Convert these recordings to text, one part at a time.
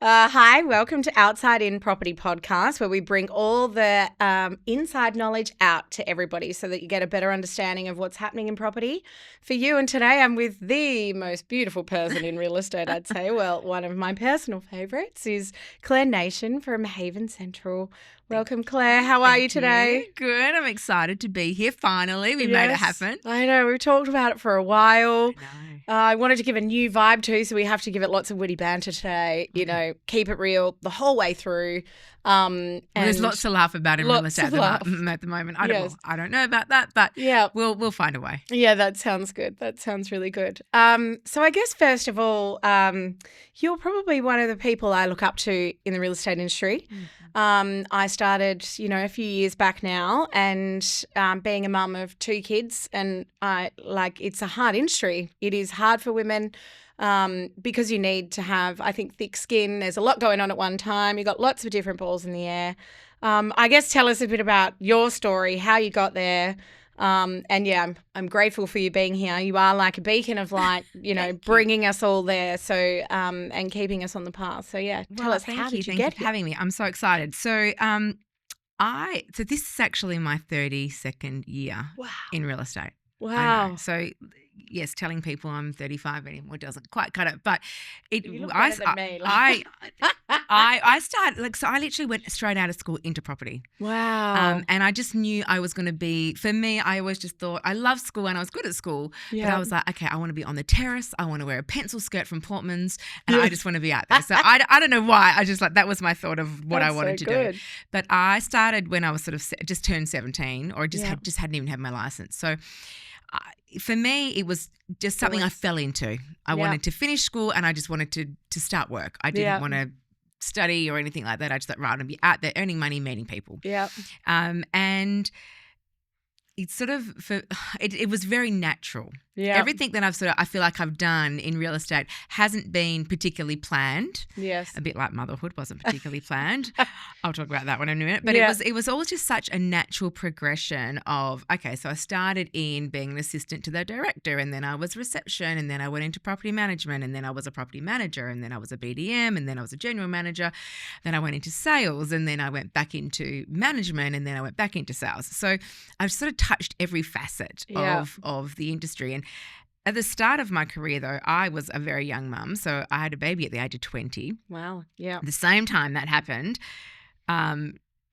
Hi, welcome to Outside In Property Podcast, where we bring all the inside knowledge out to everybody so that you get a better understanding of what's happening in property for you. And today I'm with the most beautiful person in real estate, I'd say. Well, one of my personal favourites is Clare Nation from Haiven Central. Welcome, Claire. How are you today? Good. I'm excited to be here. Finally, we made it happen. I know. We've talked about it for a while. I know. I wanted to give a new vibe too, so we have to give it lots of witty banter today. You know, keep it real the whole way through. And there's lots to laugh about in real estate at the moment. I don't know about that, but we'll find a way. Yeah, that sounds good. That sounds really good. So I guess first of all, you're probably one of the people I look up to in the real estate industry. I started, a few years back now, and being a mum of 2 kids, and it's a hard industry. It is hard for women. Because you need to have, I think, thick skin. There's a lot going on at one time. You've got lots of different balls in the air. I guess tell us a bit about your story, how you got there. I'm grateful for you being here. You are like a beacon of light, bringing us all there. So, and keeping us on the path. So tell us, how did you get here? Having me. I'm so excited. So, so this is actually my 32nd year in real estate. Wow. So, yes, telling people I'm 35 anymore doesn't quite cut it, but you look better than me. I started so I literally went straight out of school into property. Wow. And I just knew I was going to be. For me, I always just thought I loved school and I was good at school, but I was like, okay, I want to be on the terrace. I want to wear a pencil skirt from Portman's, and I just want to be out there. So I don't know why. I just that was my thought of what I wanted to do. But I started when I was sort of just turned 17, or just hadn't even had my license. So. For me, it was just something I fell into. I wanted to finish school and I just wanted to start work. I didn't want to study or anything like that. I just thought, right, I'd be out there earning money, meeting people. Yeah. And it's sort of, it was very natural. Yeah. Everything that I feel like I've done in real estate hasn't been particularly planned. Yes. A bit like motherhood wasn't particularly planned. I'll talk about that one in a minute. But it was all just such a natural progression of, okay, so I started in being an assistant to the director, and then I was reception, and then I went into property management, and then I was a property manager, and then I was a BDM, and then I was a general manager. Then I went into sales, and then I went back into management, and then I went back into sales. So I've sort of touched every facet of the industry. And at the start of my career, though, I was a very young mum. So I had a baby at the age of 20. Wow. Yeah. At the same time that happened,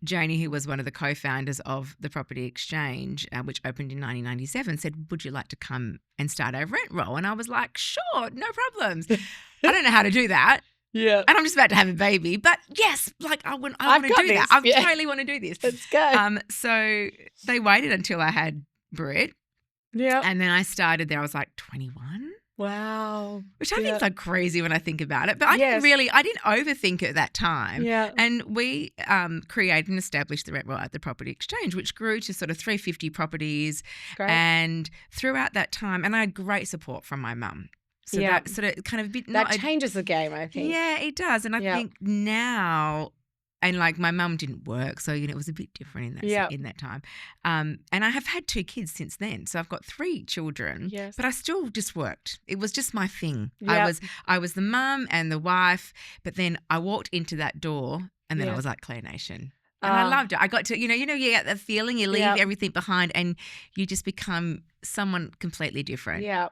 Janie, who was one of the co-founders of the Property Exchange, which opened in 1997, said, would you like to come and start a rent roll? And I was like, sure, no problems. I don't know how to do that. Yeah. And I'm just about to have a baby. But yes, I want to do that. I totally want to do this. Let's go. So they waited until I had Brett. Yeah. And then I started there. I was like 21. Wow. Which I think is like crazy when I think about it. But I didn't overthink it at that time. Yeah. And we created and established the rent roll at the Property Exchange, which grew to sort of 350 properties. Great. And throughout that time, and I had great support from my mum. So that sort of kind of changes the game, I think. Yeah, it does. And I think now, and like my mum didn't work, so it was a bit different in that time. And I have had 2 kids since then, so I've got 3 children. Yes. But I still just worked. It was just my thing. Yep. I was the mum and the wife, but then I walked into that door, and then I was like Clare Nation. And I loved it. I got to, you get that feeling, you leave everything behind and you just become someone completely different. Yeah.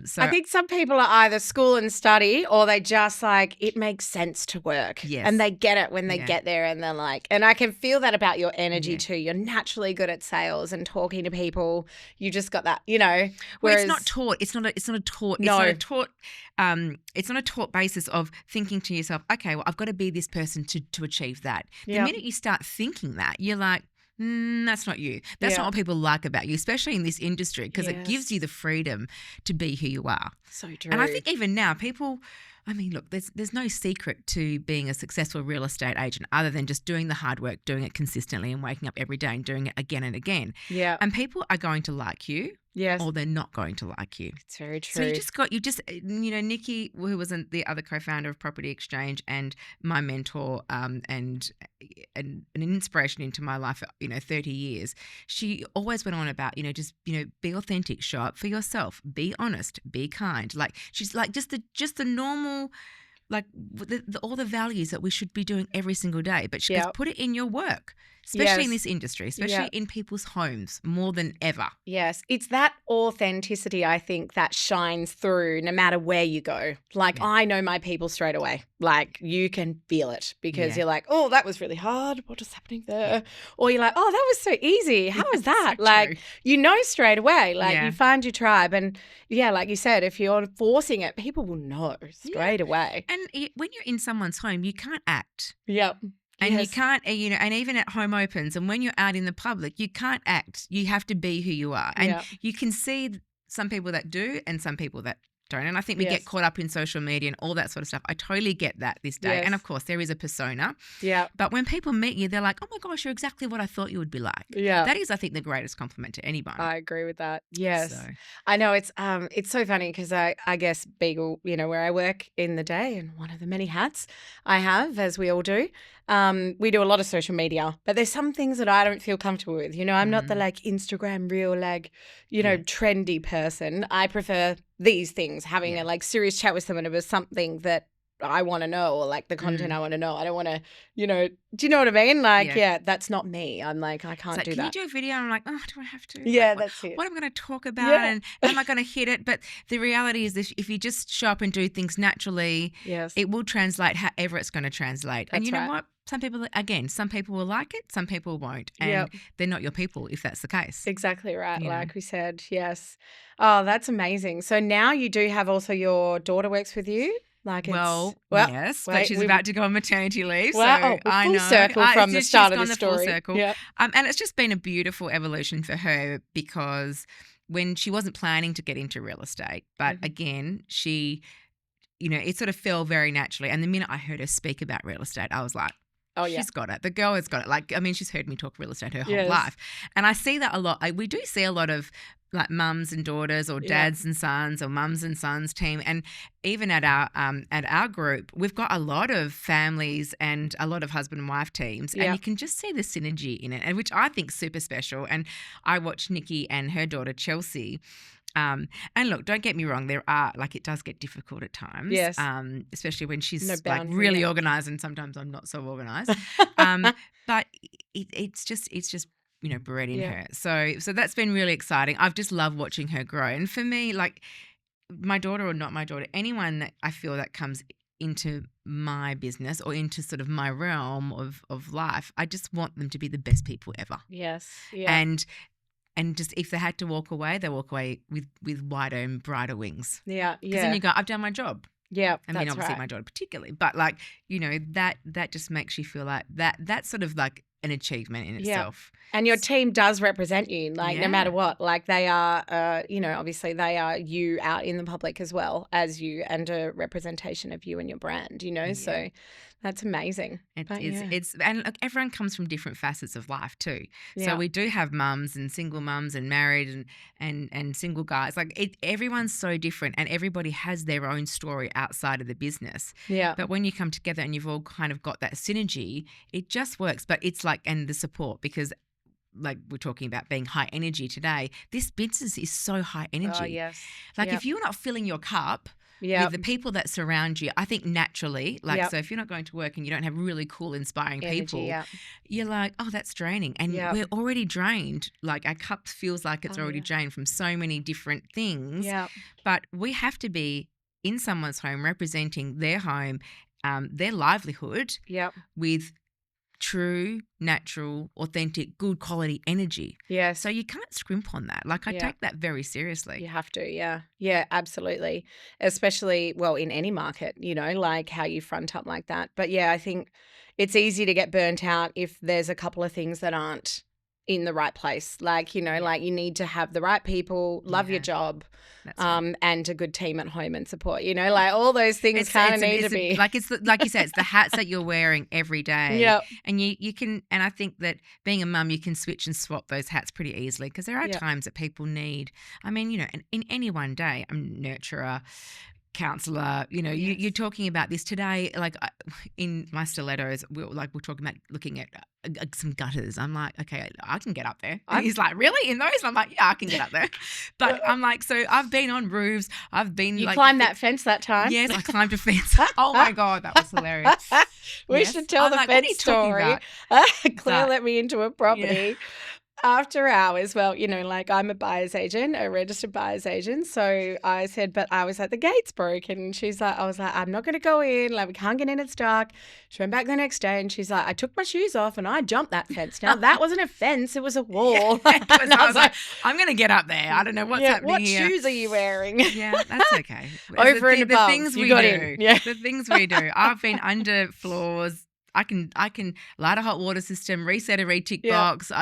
So I think some people are either school and study, or they just it makes sense to work. Yes. And they get it when they get there, and they're like, and I can feel that about your energy too. You're naturally good at sales and talking to people. You just got that, Whereas well, it's not taught. It's not a taught. No. It's not a taught. It's not a taught basis of thinking to yourself, okay, well, I've got to be this person to achieve that. The minute you start thinking that, you're like, that's not you. That's not what people like about you, especially in this industry, because it gives you the freedom to be who you are. So true. And I think even now people, I mean, look, there's no secret to being a successful real estate agent other than just doing the hard work, doing it consistently and waking up every day and doing it again and again. Yeah. And people are going to like you. Yes. Or they're not going to like you. It's very true. So Nikki, who was the other co-founder of Property Exchange and my mentor and an inspiration into my life, 30 years, she always went on about, just, be authentic, show up for yourself, be honest, be kind. Like she's like just the normal like all the values that we should be doing every single day, but she goes, Yep. put it in your work, especially in Yes. this industry, especially Yep. in people's homes more than ever. Yes, it's that authenticity, I think, that shines through no matter where you go. Like, Yeah. I know my people straight away. Like, you can feel it because Yeah. you're like, oh, that was really hard. What is happening there? Or you're like, oh, that was so easy. How was that? So like, true. you know straight away. Like, Yeah. you find your tribe. And yeah, like you said, if you're forcing it, people will know straight away. And when you're in someone's home, you can't act. Yep. And Yes. you can't, and even at home opens and when you're out in the public, you can't act. You have to be who you are. And Yeah. you can see some people that do and some people that don't. And I think we Yes. get caught up in social media and all that sort of stuff. I totally get that this day. Yes. And of course, there is a persona. Yeah. But when people meet you, they're like, oh my gosh, you're exactly what I thought you would be like. Yeah. That is, I think, the greatest compliment to anyone. I agree with that. Yes. So, I know it's so funny because I guess Beagle, where I work in the day and one of the many hats I have, as we all do, we do a lot of social media, but there's some things that I don't feel comfortable with. I'm not the like Instagram real, like, trendy person. I prefer these things, having a like serious chat with someone about something that I want to know, or like the content I want to know. I don't want to, do you know what I mean? Like, that's not me. I'm like, I can't it's like, do can that. you do a video? And I'm like, oh, do I have to? Yeah, Like, that's it. what am I going to talk about? Yeah. And am I going to hit it? But the reality is if you just show up and do things naturally, Yes. it will translate however it's going to translate. And That's you know right. what? Some people will like it, some people won't. And Yep. they're not your people if that's the case. Exactly right, You know. like we said. Yes. Oh, that's amazing. So now you do have also your daughter works with you? Like it's Well, well, yes, wait, but she's about to go on maternity leave. Wow, So I full know. circle from the She's start of gone the full story. circle. Yep. And it's just been a beautiful evolution for her because when she wasn't planning to get into real estate, but again, she, it sort of fell very naturally. And the minute I heard her speak about real estate, I was like, Oh yeah. she's got it. The girl has got it. Like, she's heard me talk real estate her whole Yes. life. And I see that a lot. We do see a lot of like mums and daughters or dads and sons or mums and sons team. And even at our group, we've got a lot of families and a lot of husband and wife teams. And you can just see the synergy in it, and which I think is super special. And I watched Nikki and her daughter Chelsea. And look, don't get me wrong, there are it does get difficult at times. Yes. Especially when she's No like boundary, really yeah. organized and sometimes I'm not so organized. But it's just bred in her. So that's been really exciting. I've just loved watching her grow. And for me, like my daughter or not my daughter, anyone that I feel that comes into my business or into sort of my realm of life, I just want them to be the best people ever. Yes. Yeah. And just if they had to walk away, they walk away with wider and brighter wings. Yeah. Because Yeah. then you go, I've done my job. Yeah. I mean, that's obviously right. my daughter particularly, but like, that just makes you feel like that's sort of like an achievement in itself. And your team does represent you, like no matter Yeah. what. Like they are, obviously they are you out in the public as well as you, and a representation of you and your brand. So that's amazing. It's and look, everyone comes from different facets of life too. Yeah. So we do have mums and single mums and married and single guys. Like everyone's so different, and everybody has their own story outside of the business. Yeah. But when you come together and you've all kind of got that synergy, it just works. But it's like, and the support, because like we're talking about being high energy today, this business is so high energy. Oh yes. Like if you're not filling your cup with the people that surround you, I think naturally, so if you're not going to work and you don't have really cool, inspiring people, you're like, oh, that's draining. And we're already drained. Like our cup feels like it's already drained from so many different things. Yeah. But we have to be in someone's home representing their home, their livelihood with true, natural, authentic, good quality energy. Yeah. So you can't scrimp on that. Like I take that very seriously. You have to, yeah. Yeah, absolutely. Especially, well, in any market, like how you front up like that. But yeah, I think it's easy to get burnt out if there's a couple of things that aren't in the right place. Like, like you need to have the right people, love your job, and a good team at home and support, like all those things kind of need to be. Like like you said, it's the hats that you're wearing every day. Yeah. And you can, and I think that being a mum, you can switch and swap those hats pretty easily, because there are times that people need, in any one day, I'm a nurturer, counsellor, you're talking about this today, like in my stilettos, we're talking about looking at some gutters. I'm like, okay, I can get up there. And he's like, really? In those? And I'm like, yeah, I can get up there. But I'm like, so I've been on roofs. You climbed that fence that time? Yes, I climbed a fence. Oh my God, that was hilarious. We should tell the fence story. Claire let me into a property. After hours, well, I'm a buyer's agent, a registered buyer's agent. So I said, but I was like, the gate's broken. And I was like, I'm not going to go in. Like, we can't get in. It's dark. She went back the next day and she's like, I took my shoes off and I jumped that fence. Now, that wasn't a fence. It was a wall. And I was like, I'm going to get up there. I don't know what's happening here. What shoes are you wearing? Yeah, that's okay. Over and above. The things we do. The things we do. I've been under floors. I can light a hot water system, reset a retick box,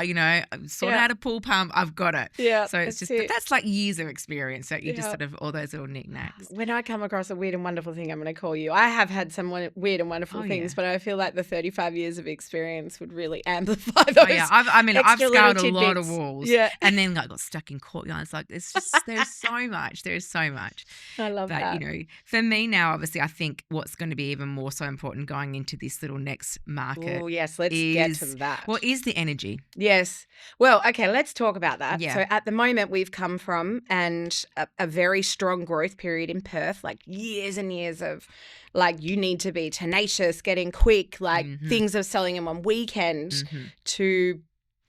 sort out a pool pump. I've got it. Yeah. So it's just, but that's like years of experience. So you just sort of all those little knickknacks. When I come across a weird and wonderful thing, I'm going to call you. I have had some weird and wonderful things, but I feel like the 35 years of experience would really amplify those. Oh, yeah. I've scaled a lot of walls. Yeah. And then I got stuck in courtyards. Like there's so much. There's so much. I love that. But, for me now, obviously, I think what's going to be even more so important going into this little next market. Oh, yes. Let's get to that. What is the energy? Yes. Well, okay, let's talk about that. Yeah. So at the moment we've come from a very strong growth period in Perth, like years and years of like you need to be tenacious, getting quick, like things are selling in one weekend to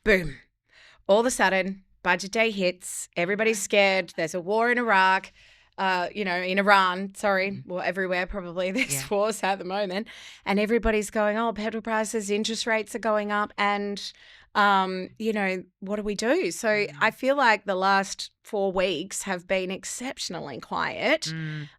boom. All of a sudden, budget day hits, everybody's scared, there's a war in Iraq. In Iran, well, everywhere probably there's wars at the moment. And everybody's going, petrol prices, interest rates are going up and, what do we do? So I feel like the last 4 weeks have been exceptionally quiet.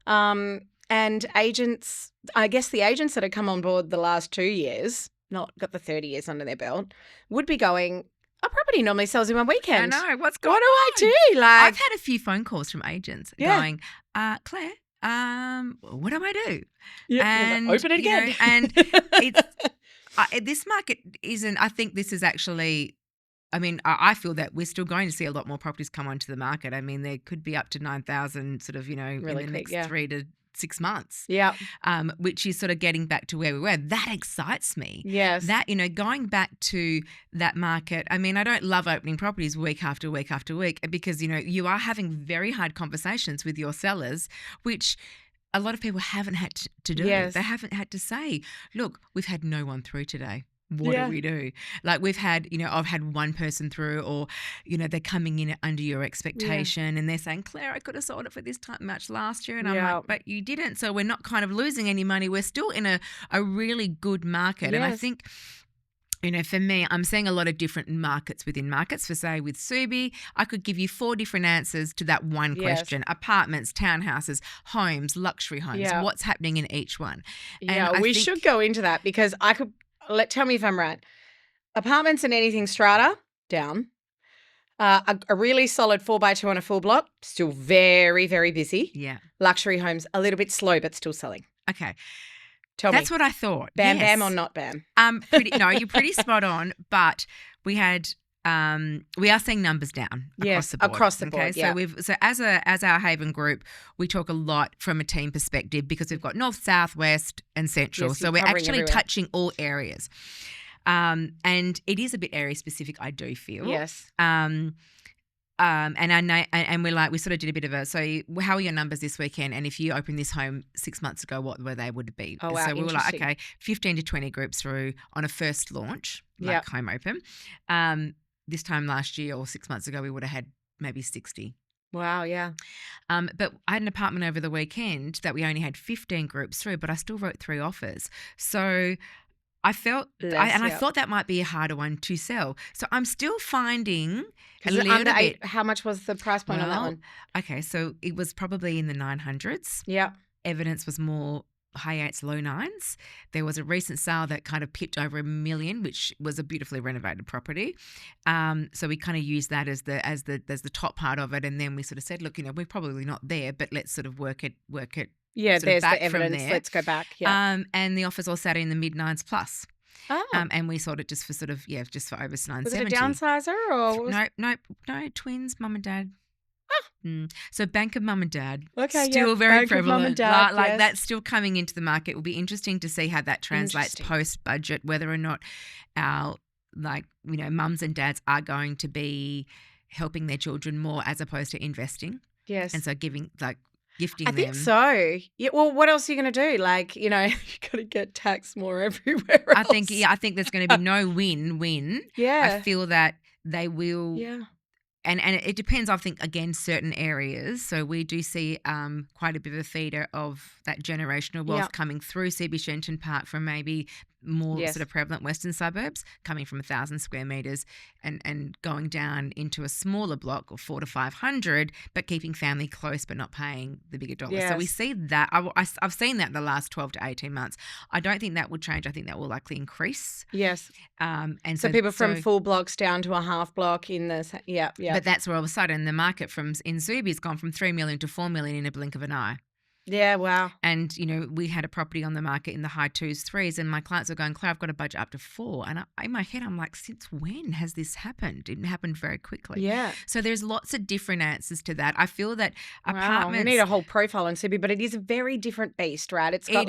And agents, I guess the agents that have come on board the last 2 years, not got the 30 years under their belt, would be going, our property normally sells in one weekend. I know. What's going on? What do I do? Like, I've had a few phone calls from agents going, Claire, what do I do? Yeah, and open it again. And it's this market isn't. I think this is actually. I mean, I feel that we're still going to see a lot more properties come onto the market. I mean, there could be up to 9,000 sort of, really in the next 3 to 6 months. Yeah. Which is sort of getting back to where we were. That excites me. Yes. That, going back to that market. I mean, I don't love opening properties week after week after week because, you are having very hard conversations with your sellers, which a lot of people haven't had to do. Yes. They haven't had to say, look, we've had no one through today. What do we do? Like we've had, I've had one person through or, they're coming in under your expectation and they're saying, Claire, I could have sold it for this much last year. And I'm like, but you didn't. So we're not kind of losing any money. We're still in a really good market. Yes. And I think, for me, I'm seeing a lot of different markets within markets. For say with Subi, I could give you 4 different answers to that one question. Apartments, townhouses, homes, luxury homes. Yeah. What's happening in each one? And we should go into that because I could – tell me if I'm right. Apartments and anything strata, down. A really solid 4x2 on a full block, still very, very busy. Yeah. Luxury homes, a little bit slow, but still selling. Okay. Tell me. That's what I thought. Bam, bam or not bam? You're pretty spot on, but we had we are seeing numbers down across the board. Okay, so as our Haiven group, we talk a lot from a team perspective because we've got north, south, west, and central. Yes, so we're actually everywhere. touching all areas, and it is a bit area specific. I do feel yes. And I know, and we sort of did a bit of a. So how are your numbers this weekend? And if you opened this home 6 months ago, what were they would be? Oh wow, so we were like, okay, 15 to 20 groups through on a first launch, home open. This time last year or 6 months ago, we would have had maybe 60. Wow, yeah. But I had an apartment over the weekend that we only had 15 groups through, but I still wrote 3 offers. So I felt, I thought that might be a harder one to sell. So I'm still finding a little bit. How much was the price point on that one? Okay, so it was probably in the 900s. Yeah. Evidence was more high 8s, low 9s. There was a recent sale that kind of pipped over $1 million, which was a beautifully renovated property. So we kind of used that as the top part of it, and then we sort of said, look, we're probably not there, but let's sort of work it. Yeah, there's the evidence. Let's go back. Yeah. And the offers all sat in the mid 9s plus. Oh. And we sold it just for just for over 970. Was it a downsizer or? No, twins, mum and dad. So Bank of Mum and Dad, Okay, still yeah. very Bank of Mum prevalent. and Dad, like yes. that's still coming into the market. It will be interesting to see how that translates post-budget, whether or not our mums and dads are going to be helping their children more as opposed to investing. Yes. And so gifting I think so. Yeah. Well, what else are you going to do? You got to get taxed more everywhere else. I think there's going to be no win-win. Yeah. I feel that they will. Yeah. And it depends, I think, again, certain areas. So we do see quite a bit of a feeder of that generational wealth coming through CB Shenton Park from maybe more sort of prevalent western suburbs, coming from 1,000 square metres and going down into a smaller block of 400 to 500, but keeping family close but not paying the bigger dollars. Yes. So we see that. I've seen that in the last 12 to 18 months. I don't think that will change. I think that will likely increase. Yes. And so people from full blocks down to a half block in the yeah. But that's where all of a sudden the market in Zuby's gone from 3 million to 4 million in a blink of an eye. Yeah, wow. And, we had a property on the market in the high 2s, 3s, and my clients were going, Claire, I've got a budget up to 4. And in my head, I'm like, since when has this happened? It happened very quickly. Yeah. So there's lots of different answers to that. I feel that apartments. We need a whole profile on Subi, but it is a very different beast, right? It's got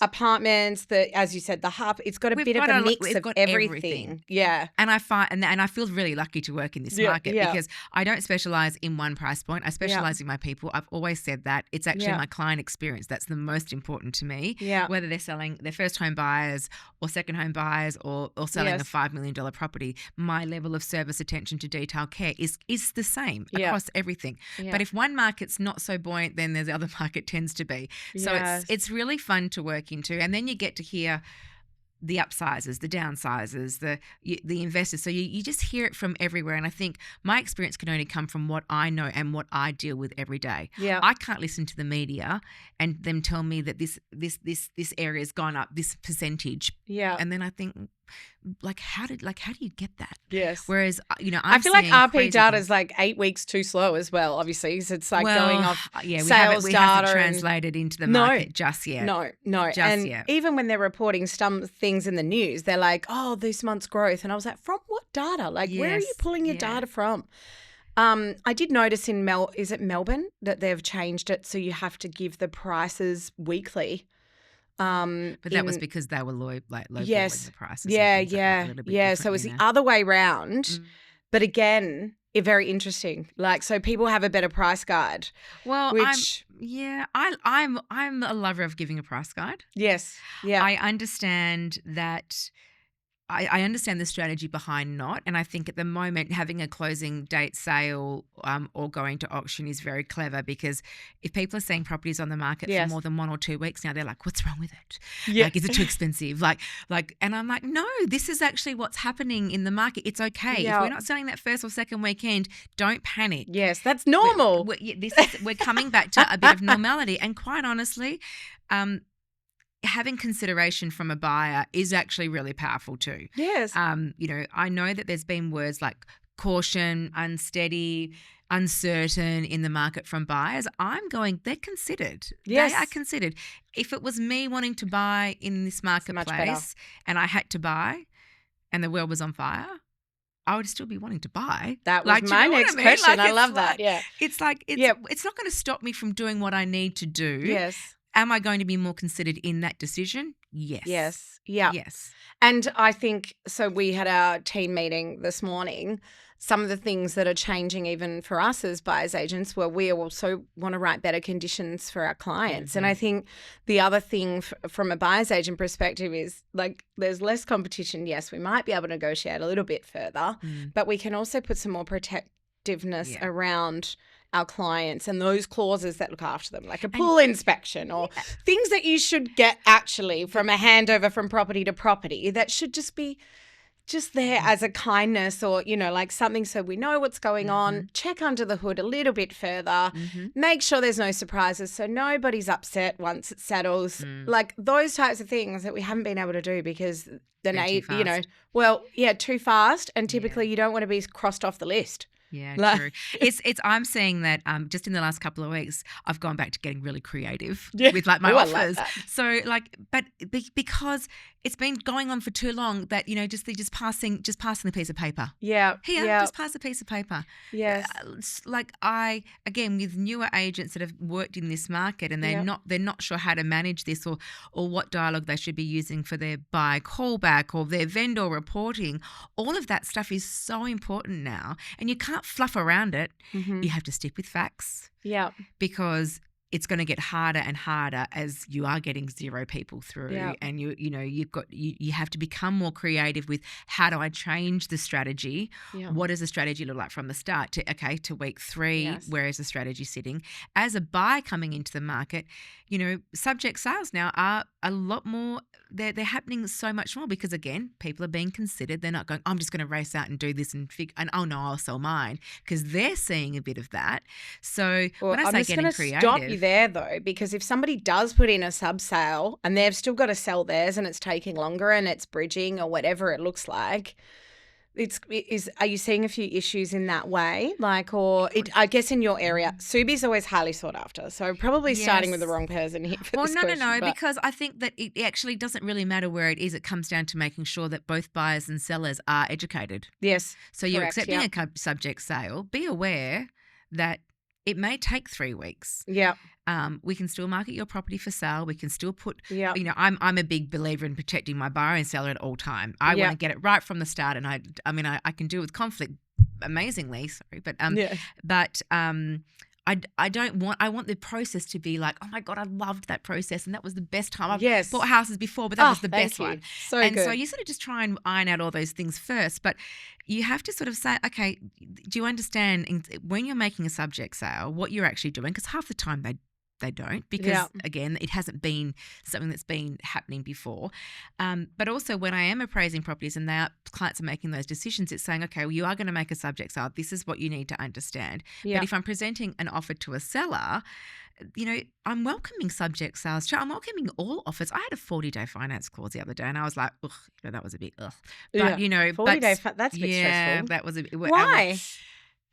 apartments that, as you said, it's got a bit of a mix of everything. Yeah. And I find, and I feel really lucky to work in this market because I don't specialize in one price point. I specialize in my people. I've always said that. It's actually my client experience that's the most important to me. Yeah. Whether they're selling their first home buyers or second home buyers or selling a $5 million property, my level of service, attention to detail, care is the same across everything. Yeah. But if one market's not so buoyant, then there's the other market tends to be. So it's really fun to work into. And then you get to hear the upsizers, the downsizers, the investors. So you just hear it from everywhere. And I think my experience can only come from what I know and what I deal with every day. Yeah. I can't listen to the media and them tell me that this area has gone up this percentage. Yeah. And then I think, how do you get that? Yes. Whereas, I feel like RP data is 8 weeks too slow as well, obviously, because it's going off sales we data. haven't translated into the market just yet. No. Just yet. Even when they're reporting some things in the news, they're like, oh, this month's growth. And I was like, from what data? Where are you pulling your data from? I did notice in is it Melbourne that they've changed it so you have to give the prices weekly. But that was because they were low yes, the prices. Yeah. So it was the other way round. But again, very interesting. So people have a better price guide. Well, I'm a lover of giving a price guide. Yes. Yeah. I understand that. I understand the strategy behind not, and I think at the moment having a closing date sale or going to auction is very clever because if people are seeing properties on the market for more than 1 or 2 weeks now, they're like, "What's wrong with it? Yeah. Is it too expensive?" And I'm like, "No, this is actually what's happening in the market. It's okay. Yeah. If we're not selling that first or second weekend, don't panic. Yes, that's normal. We're coming back to a bit of normality, and quite honestly, having consideration from a buyer is actually really powerful too. Yes. I know that there's been words like caution, unsteady, uncertain in the market from buyers. I'm going, they're considered. Yes. They are considered. If it was me wanting to buy in this marketplace and I had to buy and the world was on fire, I would still be wanting to buy. That was my next question. I love that. Yeah. It's it's not going to stop me from doing what I need to do. Yes. Am I going to be more considered in that decision? Yes. Yes. Yeah. Yes. And I think, so we had our team meeting this morning. Some of the things that are changing even for us as buyer's agents where we also want to write better conditions for our clients. Mm-hmm. And I think the other thing from a buyer's agent perspective is there's less competition. Yes, we might be able to negotiate a little bit further, but we can also put some more protectiveness around our clients and those clauses that look after them, like a pool inspection or things that you should get actually from a handover from property to property that should just be just there as a kindness or, something so we know what's going on, check under the hood a little bit further, make sure there's no surprises so nobody's upset once it settles, those types of things that we haven't been able to do because too fast and typically you don't want to be crossed off the list. Yeah, Like- true. It's. I'm seeing that just in the last couple of weeks, I've gone back to getting really creative Yeah. with like my Ooh, I like offers. that. So like, but because it's been going on for too long that they're just passing the piece of paper. Yeah. Here, Yeah. just pass a piece of paper. Yes. Like again, with newer agents that have worked in this market and they're Yeah. not sure how to manage this or what dialogue they should be using for their buy callback or their vendor reporting. All of that stuff is so important now, and you can't fluff around it. Mhm. You have to stick with facts Yeah. because it's going to get harder and harder as you are getting zero people through, Yeah. and you have to become more creative with how do I change the strategy? Yeah. What does the strategy look like from the start to week 3? Yes. Where is the strategy sitting? As a buy coming into the market, subject sales now are a lot more. They're happening so much more because again, people are being considered. They're not going, I'm just going to race out and do this and oh no, I'll sell mine, because they're seeing a bit of that. So Well, when I I'm say just getting going to creative, stop you there though, because if somebody does put in a sub sale and they've still got to sell theirs and it's taking longer and it's bridging or whatever it looks like, are you seeing a few issues in that way? Like, I guess in your area, Subi's always highly sought after. So probably starting with the Yes. wrong person here for Well, this no, question. But because I think that it actually doesn't really matter where it is. It comes down to making sure that both buyers and sellers are educated. yes. So you're Correct, accepting yeah. a subject sale. Be aware that it may take 3 weeks. Yeah. We can still market your property for sale. We can still put, Yeah. I'm a big believer in protecting my buyer and seller at all time. I Yeah. want to get it right from the start, and I can deal with conflict amazingly. Sorry, but Yeah. I want the process to be like, oh my God, I loved that process, and that was the best time. I've Yes. bought houses before, but that was the thank best you. one. So And good. so you sort of just try and iron out all those things first, but you have to sort of say, okay, do you understand when you're making a subject sale what you're actually doing? Because half the time they don't, because Yeah. again, it hasn't been something that's been happening before. But also when I am appraising properties and clients are making those decisions, it's saying, okay, well, you are going to make a subject sale. This is what you need to understand. Yeah. But if I'm presenting an offer to a seller, I'm welcoming subject sales too. I'm welcoming all offers. I had a 40-day finance clause the other day, and I was like, ugh, that was a bit ugh. But 40-day, that's a bit stressful. that was a bit. Why?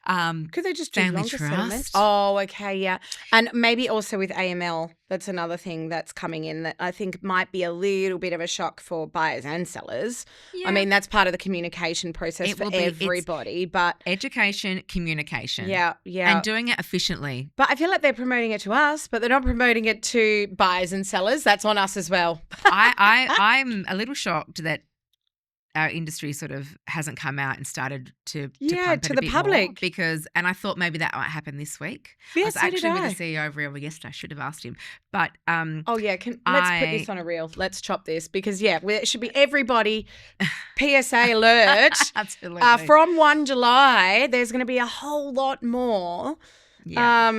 Could Could they just do family longer settlements? trust. Oh, okay, yeah. And maybe also with AML, that's another thing that's coming in that I think might be a little bit of a shock for buyers and sellers. Yeah. I mean, that's part of the communication process It for will be- it's- everybody. But Education, communication. yeah. And doing it efficiently. But I feel like they're promoting it to us, but they're not promoting it to buyers and sellers. That's on us as well. I'm a little shocked that our industry sort of hasn't come out and started to Yeah, pump to it a the bit more public. and I thought maybe that might happen this week. Yeah, I was so did actually I. with the CEO of Real yesterday. I should have asked him. But Oh, yeah. Let's put this on a reel. Let's chop this because, it should be everybody. PSA alert. absolutely. From 1 July, there's going to be a whole lot more. Yeah.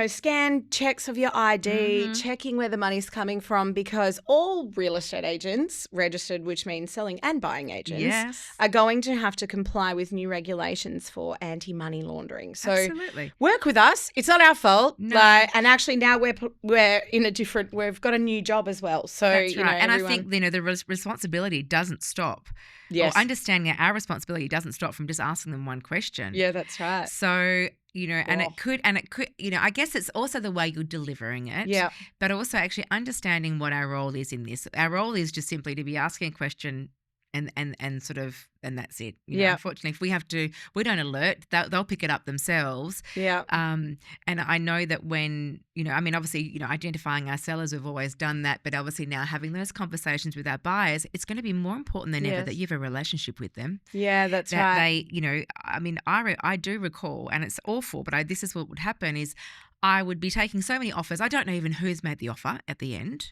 Scan checks of your ID, checking where the money's coming from, because all real estate agents registered, which means selling and buying agents, Yes. are going to have to comply with new regulations for anti-money laundering. So Absolutely. work with us. It's not our fault. No. And actually now we're in we've got a new job as well. So, That's right. And everyone, I think, the responsibility doesn't stop. yes. Or understanding our responsibility doesn't stop from just asking them one question. Yeah, that's right. So, and Oh. it could, I guess it's also the way you're delivering it. Yeah. But also actually understanding what our role is in this. Our role is just simply to be asking a question and sort of, and that's it. Yeah. Unfortunately, if we don't alert, they'll pick it up themselves. Yeah. And I know that when, obviously, identifying our sellers, we've always done that, but obviously now having those conversations with our buyers, it's going to be more important than ever Yes. that you have a relationship with them. Yeah, that's That right. they, I do recall, and it's awful, but this is what would happen is I would be taking so many offers. I don't know even who's made the offer at the end.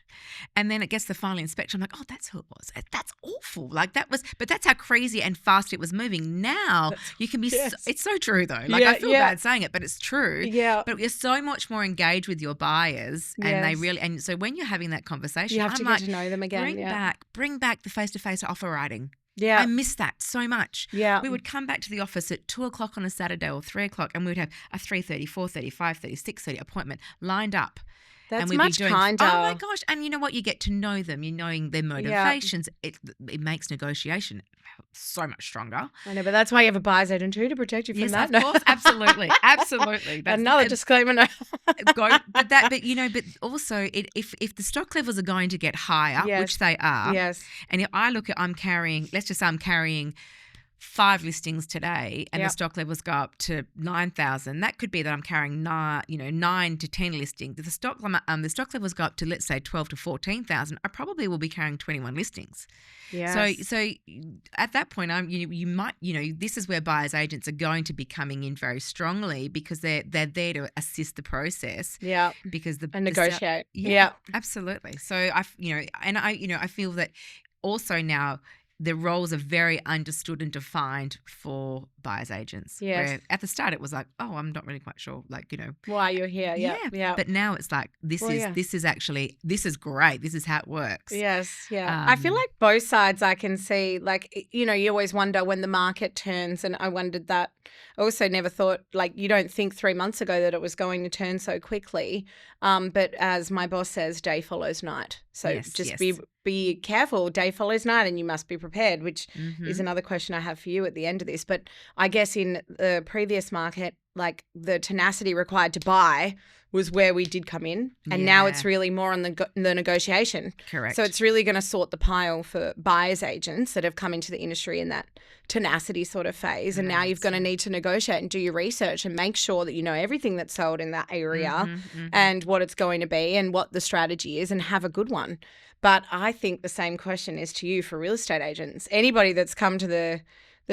And then it gets the final inspection. I'm like, oh, that's who it was. That's awful. Like but that's how crazy and fast it was moving. Now you can be, yes. it's so true though. Like Yeah, I feel yeah. bad saying it, but it's true. Yeah. But you're so much more engaged with your buyers and they Yes. really, and so when you're having that conversation, You have I'm to like, get to know them again. bring back the face-to-face offer writing. Yeah. I miss that so much. Yeah. We would come back to the office at 2:00 on a Saturday or 3:00, and we would have a 3:30, 4:30, 5:30, 6:30 appointment lined up. That's and we'd much be doing, kinder. oh my gosh. And you know what? You get to know them. You're knowing their motivations. It makes negotiation so much stronger. I know, but that's why you have a buyer's agent too, to protect you from that. Of course. Absolutely. Absolutely. That's another disclaimer. No. But also if the stock levels are going to get higher, which they are. Yes. And if I look at, let's just say I'm carrying 5 listings today and the stock levels go up to 9,000, that could be that I'm carrying 9 to 10 listings. If the stock levels go up to, let's say, 12 to 14,000, I probably will be carrying 21 listings. Yes. So at that point, you might, this is where buyers agents are going to be coming in very strongly, because they're there to assist the process. Yeah. Because and negotiate. Absolutely. So I feel that also now the roles are very understood and defined for buyers agents. Yes. Where at the start it was like, oh, I'm not really quite sure, why you're here. Yeah. But now it's like, this is great. This is how it works. Yes. Yeah. I feel like both sides I can see, you always wonder when the market turns, and I wondered that. I also never thought, you don't think 3 months ago that it was going to turn so quickly. But as my boss says, day follows night. So be careful. Day follows night, and you must be prepared, which is another question I have for you at the end of this. But I guess in the previous market, the tenacity required to buy was where we did come in, and now it's really more on the negotiation. Correct. So it's really going to sort the pile for buyers agents that have come into the industry in that tenacity sort of phase, and now you're going to need to negotiate and do your research and make sure that you know everything that's sold in that area and what it's going to be and what the strategy is, and have a good one. But I think the same question is to you for real estate agents. Anybody that's come to the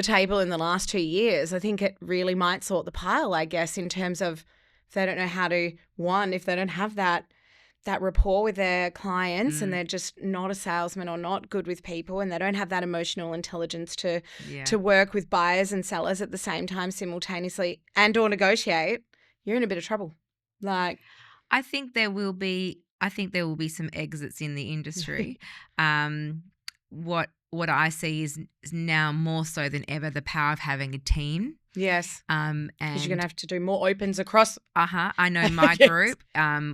table in the last 2 years, I think it really might sort the pile, I guess, in terms of if they don't know how to, if they don't have that rapport with their clients and they're just not a salesman or not good with people, and they don't have that emotional intelligence to work with buyers and sellers at the same time simultaneously and or negotiate, you're in a bit of trouble. I think there will be some exits in the industry. What I see is now more so than ever the power of having a team. Yes. And because you're going to have to do more opens across. I know my group,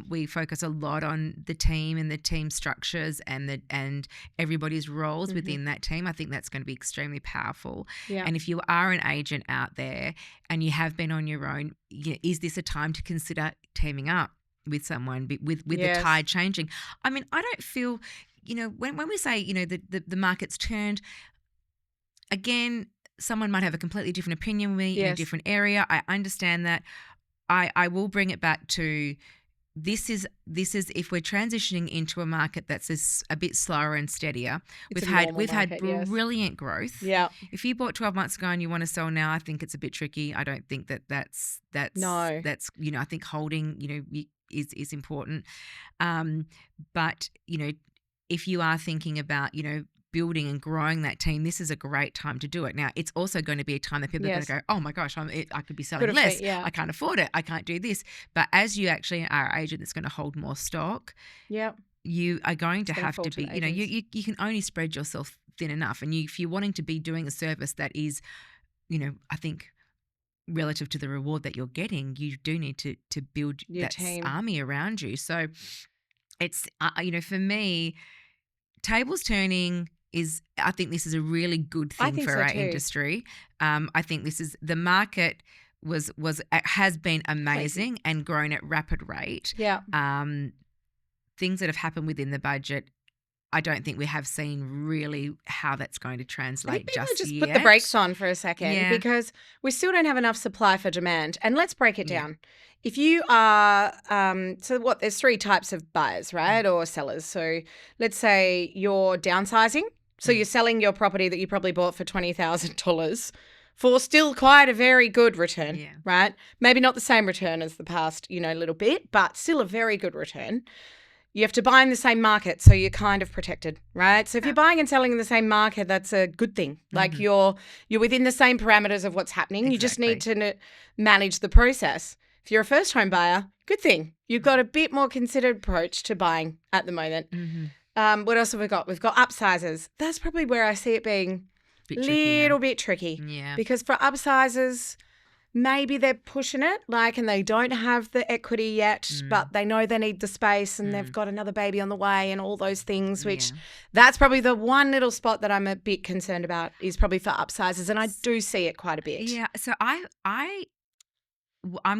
we focus a lot on the team and the team structures and everybody's roles within that team. I think that's going to be extremely powerful. Yeah. And if you are an agent out there and you have been on your own, is this a time to consider teaming up with someone with the tide changing? I mean, I don't feel, when we say, the market's turned, again, someone might have a completely different opinion with me in a different area. I understand that. I will bring it back to this is if we're transitioning into a market that's a bit slower and steadier. We've had brilliant growth. Yeah. If you bought 12 months ago and you want to sell now, I think it's a bit tricky. I don't think that's no. That's I think holding is important. But if you are thinking about building and growing that team, this is a great time to do it. Now, it's also going to be a time that people are going to go, oh my gosh, I could be selling less. I can't afford it. I can't do this. But as you actually are an agent that's going to hold more stock, you are going to have to be, you can only spread yourself thin enough. And if you're wanting to be doing a service that is, I think relative to the reward that you're getting, you do need to build that team army around you. So it's, for me, tables turning I think this is a really good thing for our industry. I think this is, the market has been amazing and grown at rapid rate. Yeah. Things that have happened within the budget, I don't think we have seen really how that's going to translate just yet. Put the brakes on for a second because we still don't have enough supply for demand. And let's break it down. If you are, there's 3 types of buyers, right, or sellers. So let's say you're downsizing. So you're selling your property that you probably bought for $20,000 for still quite a very good return, right? Maybe not the same return as the past, little bit, but still a very good return. You have to buy in the same market, so you're kind of protected, right? So if you're buying and selling in the same market, that's a good thing. Like you're within the same parameters of what's happening. Exactly. You just need to manage the process. If you're a first home buyer, good thing. You've got a bit more considered approach to buying at the moment. What else have we got? We've got upsizers. That's probably where I see it being a little bit tricky. Yeah. Because for upsizers, maybe they're pushing it, and they don't have the equity yet, but they know they need the space and they've got another baby on the way and all those things, which that's probably the one little spot that I'm a bit concerned about is probably for upsizers, and I do see it quite a bit. Yeah, so I'm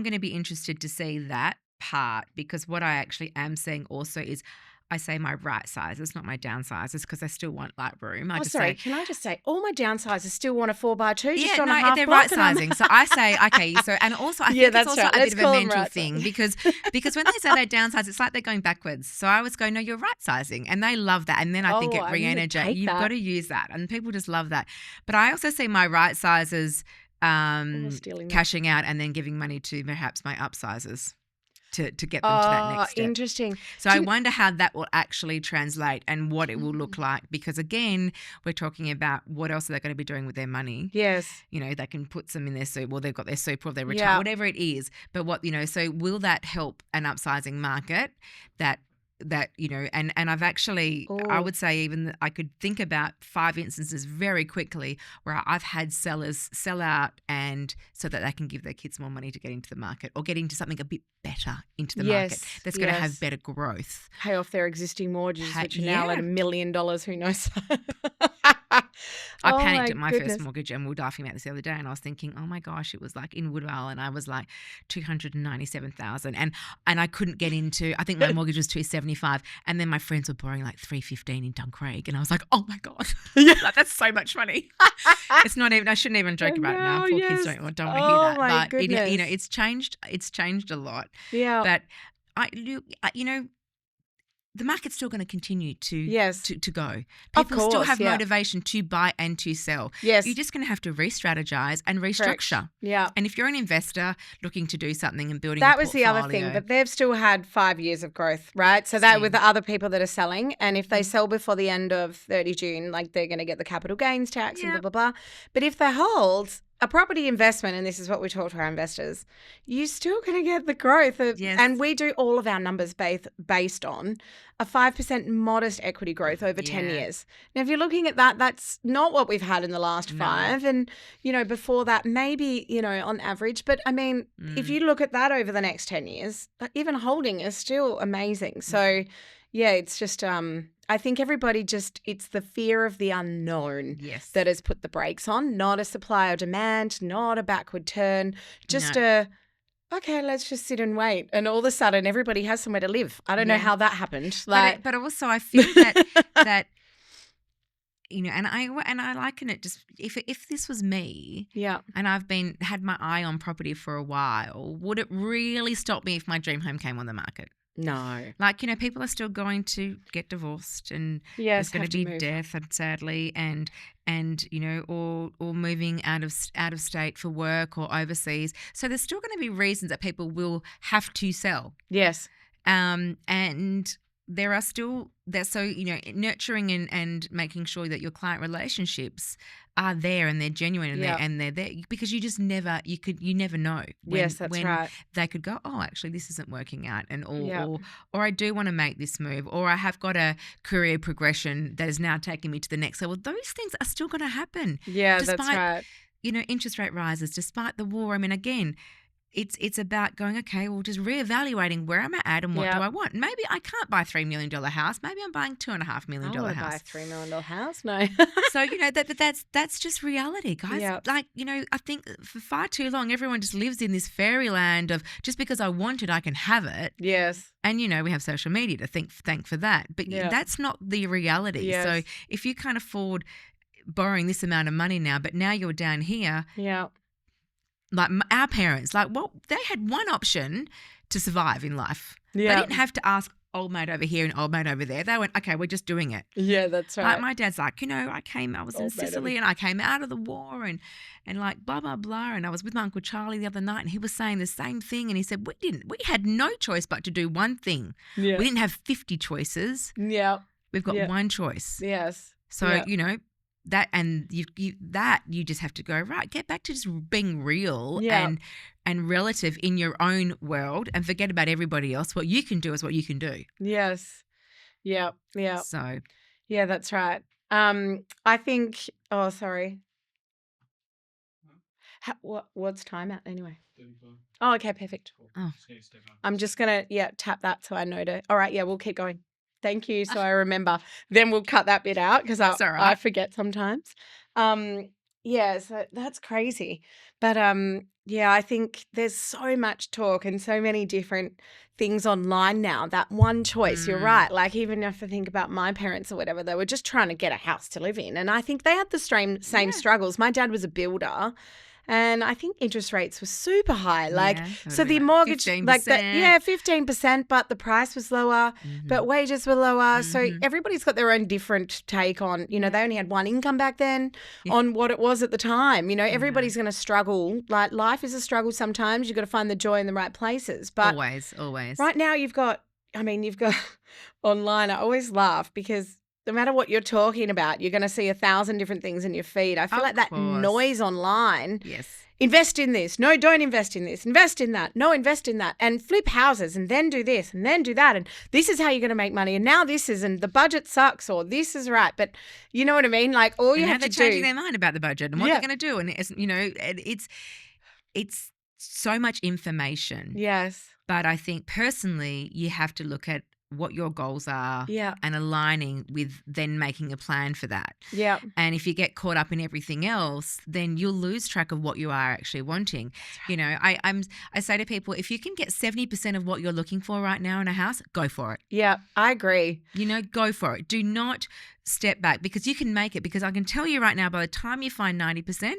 going to be interested to see that part, because what I actually am seeing also is I say my right sizes, not my downsizers, because I still want room. Can I just say all my downsizers still want a 4x2 just yeah, on a half they're block? right sizing. So I say, okay, so, and also I think it's also a bit of a mental thing because when they say they downsize, it's like they're going backwards. So I always go, no, you're right sizing. And they love that. And then I think it re-energizes. You've got to use that. And people just love that. But I also see my right sizes cashing out and then giving money to perhaps my upsizers to get them to that next step. Interesting. So I wonder how that will actually translate and what it will look like, because again, we're talking about what else are they going to be doing with their money. Yes. They can put some in their soup, or they've got their soup, or their retire, whatever it is. But so will that help an upsizing market that and I've actually, I would say even that I could think about 5 instances very quickly where I've had sellers sell out and so that they can give their kids more money to get into the market or get into something a bit better into the market that's going to have better growth. Pay off their existing mortgages, which are now at $1 million, who knows? I panicked at my first mortgage, and we were laughing about this the other day, and I was thinking, oh my gosh, it was in Woodvale, and I was $297,000, and I couldn't get into. I think my mortgage was $275, and then my friends were borrowing $315 in Duncraig, and I was like, oh my god, that's so much money. It's not even. I shouldn't even joke about it now. Poor kids don't want to hear that, but it's changed. It's changed a lot. Yeah, but the market's still going to continue to go. People still have motivation to buy and to sell. Yes. You're just going to have to re-strategize and restructure. Correct. Yeah. And if you're an investor looking to do something and building that a was the other thing, but they've still had 5 years of growth, right? So that with the other people that are selling, and if they sell before the end of 30 June, they're going to get the capital gains tax and blah, blah, blah. But if they hold a property investment, and this is what we talk to our investors, you're still going to get the growth. And we do all of our numbers based on a 5% modest equity growth over 10 years. Now, if you're looking at that, that's not what we've had in the last 5. And, before that, maybe, on average. But, I mean, if you look at that over the next 10 years, even holding is still amazing. So, it's just I think everybody it's the fear of the unknown that has put the brakes on, not a supply or demand, not a backward turn, just okay, let's just sit and wait. And all of a sudden everybody has somewhere to live. I don't know how that happened. But also I feel that and I liken it just if this was me, and I've had my eye on property for a while, would it really stop me if my dream home came on the market? No. People are still going to get divorced, and there's going to be death, and sadly, and or moving out of state for work or overseas. So there's still going to be reasons that people will have to sell. Yes. And there are still nurturing and making sure that your client relationships are there and they're genuine and they're there, because you just never know when, that's right. They could go, oh, actually this isn't working out, and or I do want to make this move, or I have got a career progression that is now taking me to the next level. Those things are still going to happen. Yeah, despite, that's right. Interest rate rises, despite the war. I mean, again, it's about going, okay, well, just reevaluating where am I at and what do I want. Maybe I can't buy a $3 million house. Maybe I'm buying $2.5 million house. I buy a $3 million house? No. So, that's just reality, guys. I think for far too long, everyone just lives in this fairyland of just because I want it, I can have it. Yes. And, we have social media to thank for that. But that's not the reality. Yes. So if you can't afford borrowing this amount of money now, but now you're down here. Yeah. Like our parents, they had one option to survive in life. Yeah. They didn't have to ask old mate over here and old mate over there. They went, okay, we're just doing it. Yeah, that's right. Like my dad's like, I was in Sicily and I came out of the war and blah, blah, blah. And I was with my Uncle Charlie the other night and he was saying the same thing. And he said, we had no choice but to do one thing. Yeah. We didn't have 50 choices. Yeah. We've got one choice. Yes. So, that, and you just have to go, right, get back to just being real and relative in your own world, and forget about everybody else. What you can do is what you can do. Yes. Yeah. Yeah. So. Yeah, that's right. I think, sorry. What's time at anyway? 35. Oh, okay, perfect. Cool. Oh. Just need to step up. I'm just going to, tap that so I know to. All right, we'll keep going. Thank you. So I remember. Then we'll cut that bit out because That's all I right. forget sometimes. So that's crazy. But I think there's so much talk and so many different things online now. That one choice, you're right. Like even if I think about my parents or whatever, they were just trying to get a house to live in. And I think they had the same struggles. My dad was a builder. And I think interest rates were super high. So the mortgage, 15%. 15%, but the price was lower, but wages were lower. So everybody's got their own different take on, they only had one income back then on what it was at the time. Everybody's going to struggle. Like life is a struggle sometimes. You've got to find the joy in the right places. But always. Right now you've got online. I always laugh because no matter what you're talking about, you're going to see 1,000 different things in your feed. I feel like that noise online. Yes. Invest in this. No, don't invest in this. Invest in that. No, invest in that. And flip houses and then do this and then do that. And this is how you're going to make money. And now this is, and the budget sucks or this is right. But you know what I mean? Like all you have to do. They're changing their mind about the budget and what they're going to do. And it's so much information. Yes. But I think personally, you have to look at what your goals are and aligning with then making a plan for that. Yeah. And if you get caught up in everything else, then you'll lose track of what you are actually wanting. Right. I say to people, if you can get 70% of what you're looking for right now in a house, go for it. Yeah, I agree. Go for it. Do not step back because you can make it, because I can tell you right now, by the time you find 90%,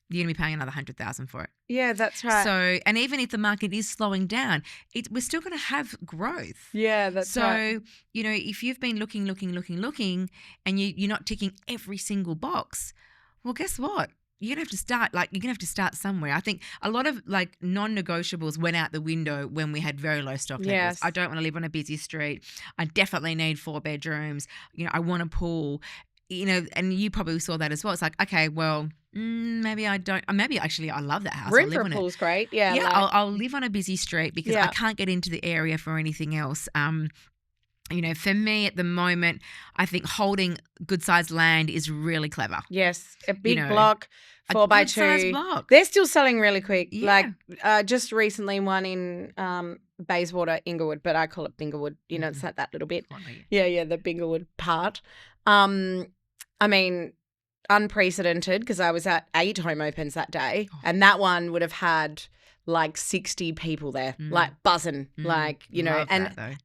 you're going to be paying another $100,000 for it. Yeah, that's right. So, and even if the market is slowing down, we're still going to have growth. Yeah, that's right. So, if you've been looking, and you're not ticking every single box, well, guess what? You're going to have to start somewhere. I think a lot of non-negotiables went out the window when we had very low stock levels. Yes. I don't want to live on a busy street. I definitely need 4 bedrooms. I want a pool. And you probably saw that as well. It's like, okay, well, maybe I don't. Maybe actually I love that house. Room for a pool's great. Yeah. Yeah, I'll live on a busy street because I can't get into the area for anything else. For me at the moment, I think holding good-sized land is really clever. Yes, a big block, 4x2. Block. They're still selling really quick. Yeah. Just recently one in Bayswater, Inglewood, but I call it Binglewood. It's like that little bit. Yeah, the Binglewood part. Unprecedented because I was at 8 home opens that day, and that one would have had 60 people there, buzzing,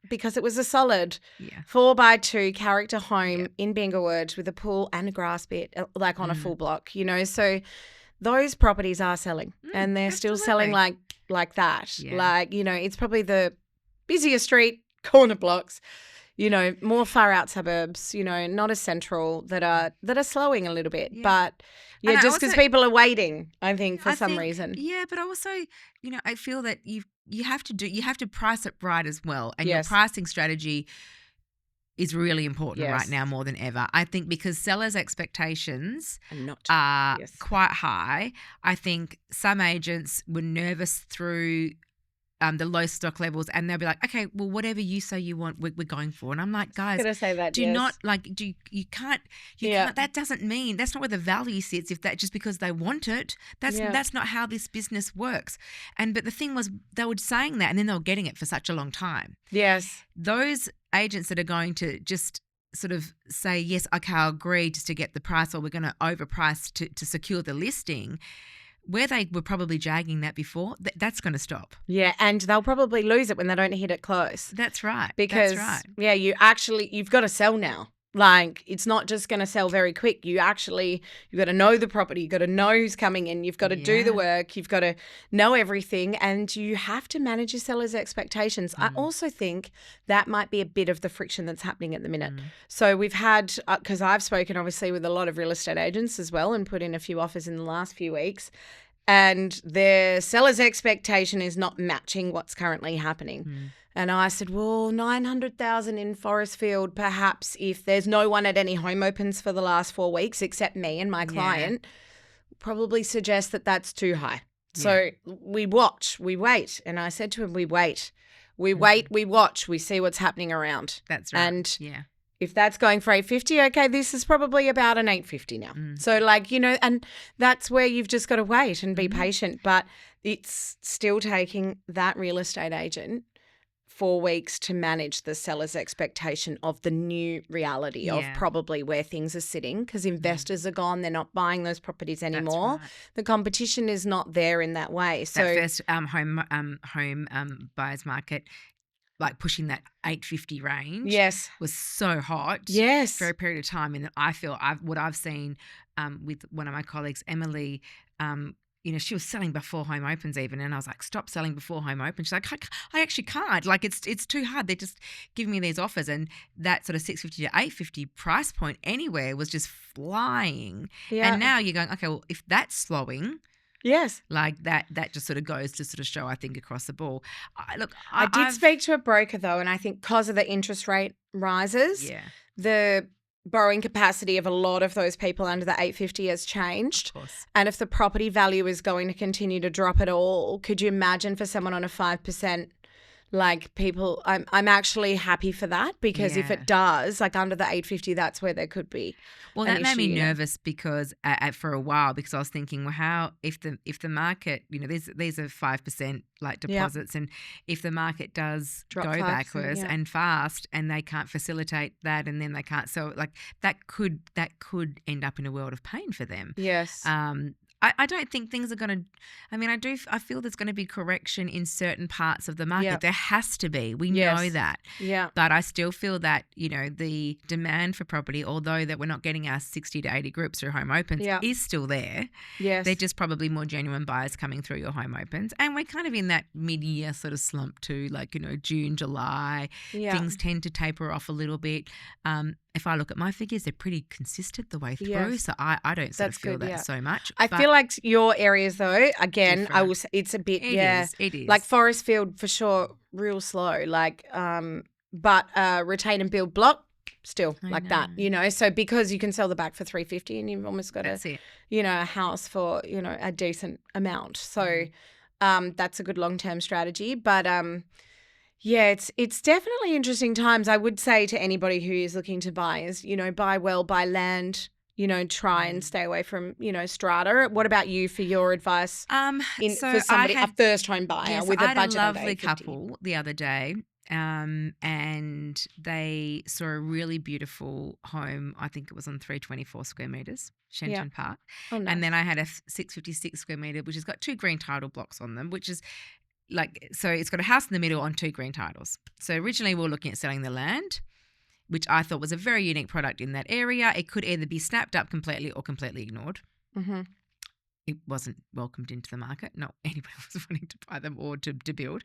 because it was a solid 4x2 character home in Binglewood with a pool and a grass bit, on a full block, So those properties are selling, and they're still selling like that. Yeah. It's probably the busiest street, corner blocks. More far out suburbs, not as central, that are slowing a little bit. Yeah. But just because people are waiting, I think, for some reason. Yeah, but also, I feel that you have to price it right as well. And your pricing strategy is really important right now more than ever. I think because sellers' expectations are quite high. I think some agents were nervous through the low stock levels, and they'll be like, okay, well, whatever you say you want, we're going for. And I'm like, guys, I'm gonna say that, you can't, that doesn't mean, that's not where the value sits. If that just because they want it, that's not how this business works. But the thing was, they were saying that, and then they were getting it for such a long time. Yes. Those agents that are going to just sort of say, yes, okay, I'll agree just to get the price, or we're going to overprice to secure the listing, where they were probably jagging that before, that's going to stop. Yeah, and they'll probably lose it when they don't hit it close. That's right. Because, you've got to sell now. It's not just going to sell very quick. You've got to know the property. You've got to know who's coming in. You've got to do the work. You've got to know everything, and you have to manage your seller's expectations. I also think that might be a bit of the friction that's happening at the minute. So we've had, because I've spoken obviously with a lot of real estate agents as well and put in a few offers in the last few weeks, and their seller's expectation is not matching what's currently happening. And I said, well, 900,000 in Forestfield, perhaps if there's no one at any home opens for the last 4 weeks except me and my client, probably suggest that that's too high. Yeah. So we watch, we wait. And I said to him, we wait. We wait, we watch, we see what's happening around. That's right. And if that's going for 850, okay, this is probably about an 850 now. So like, and that's where you've just got to wait and be patient. But it's still taking that real estate agent 4 weeks to manage the seller's expectation of the new reality of probably where things are sitting, because investors are gone. They're not buying those properties anymore. That's right. The competition is not there in that way. So that first home buyers market, like pushing that 850 range, was so hot for a period of time. And I feel what I've seen with one of my colleagues, Emily, she was selling before home opens even, and I was like, stop selling before home opens. She's like, I actually can't. Like, it's too hard. They're just giving me these offers, and that sort of 650 to 850 price point anywhere was just flying. And now you're going, okay, well, if that's slowing, like that just sort of goes to sort of show, I think, across the ball. I did speak to a broker though, and I think because of the interest rate rises, the borrowing capacity of a lot of those people under the 850 has changed. Of course. And if the property value is going to continue to drop at all, could you imagine for someone on a 5%, like people, I'm actually happy for that, because if it does, like under the 850, that's where there could be. Well, that made me nervous because for a while, because I was thinking, well, how if the market, these are 5% like deposits, and if the market does go backwards and fast, and they can't facilitate that, and then they can't, so like that could end up in a world of pain for them. Yes. I don't think things are going to – I feel there's going to be correction in certain parts of the market. Yep. There has to be. We know that. Yeah. But I still feel that, the demand for property, although that we're not getting our 60 to 80 groups through home opens, is still there. Yes. They're just probably more genuine buyers coming through your home opens. And we're kind of in that mid-year sort of slump too, like, June, July. Yeah. Things tend to taper off a little bit. If I look at my figures, they're pretty consistent the way through. Yes. So I don't sort of feel that so much. I feel like your areas though, again, I will say it's a bit, It is. like Forestfield for sure, real slow. Like, but retain and build block still like that, So because you can sell the back for 350 and you've almost got a house for, a decent amount. So that's a good long-term strategy. But yeah, it's definitely interesting times. I would say to anybody who is looking to buy is, buy well, buy land, try and stay away from, strata. What about you for your advice for somebody, a first home buyer with a budget of 850? I had a lovely couple the other day, and they saw a really beautiful home. I think it was on 324 square metres, Shenton Park. Oh, nice. And then I had a 656 square metre, which has got 2 green title blocks on them, which is so it's got a house in the middle on 2 green titles. So originally we were looking at selling the land, which I thought was a very unique product in that area. It could either be snapped up completely or completely ignored. Mm-hmm. It wasn't welcomed into the market. Not anybody was wanting to buy them or to build.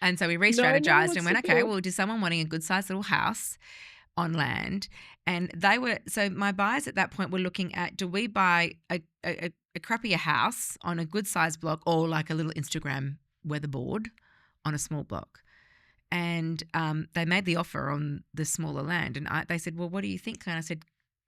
And so we re-strategized and went, okay, well, does someone wanting a good-sized little house on land? And so my buyers at that point were looking at, do we buy a crappier house on a good-sized block, or like a little Instagram weatherboard on a small block? And they made the offer on the smaller land, and they said, well, what do you think? And I said,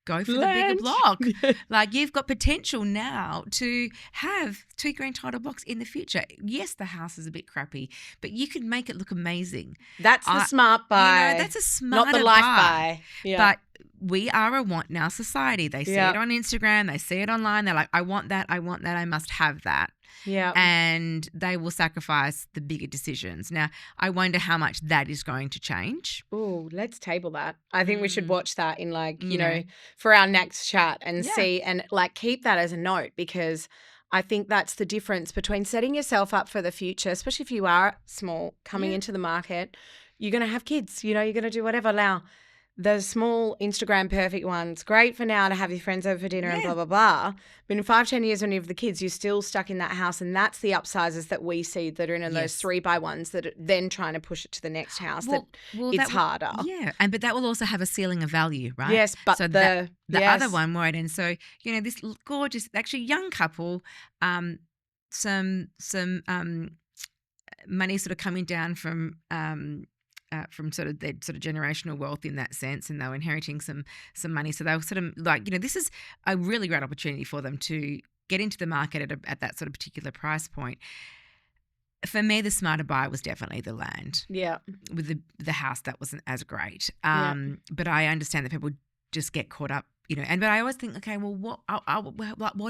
go for the bigger block. Like, you've got potential now to have 2 green title blocks in the future. Yes, the house is a bit crappy, but you could make it look amazing. That's the smart buy. That's a smart buy. Not the life buy. Yeah. But we are a want now society. They see it on Instagram. They see it online. They're like, I want that. I want that. I must have that. Yeah. And they will sacrifice the bigger decisions. Now, I wonder how much that is going to change. Oh, let's table that. I think we should watch that in for our next chat and see, and keep that as a note, because I think that's the difference between setting yourself up for the future, especially if you are small coming into the market. You're going to have kids, you're going to do whatever. Now, the small Instagram perfect ones, great for now to have your friends over for dinner and blah, blah, blah. But in 5-10 years when you have the kids, you're still stuck in that house. And that's the upsizers that we see that are in those 3x1s that are then trying to push it to the next house. It's harder. Yeah. But that will also have a ceiling of value, right? Yes. But so the other one won't. And so, this gorgeous, actually young couple, some money sort of coming down from sort of their sort of generational wealth in that sense, and they were inheriting some money. So they were sort of like, this is a really great opportunity for them to get into the market at that sort of particular price point. for me, the smarter buy was definitely the land. Yeah. With the house, that wasn't as great. Yeah. But I understand that people just get caught up, but I always think, okay, well, what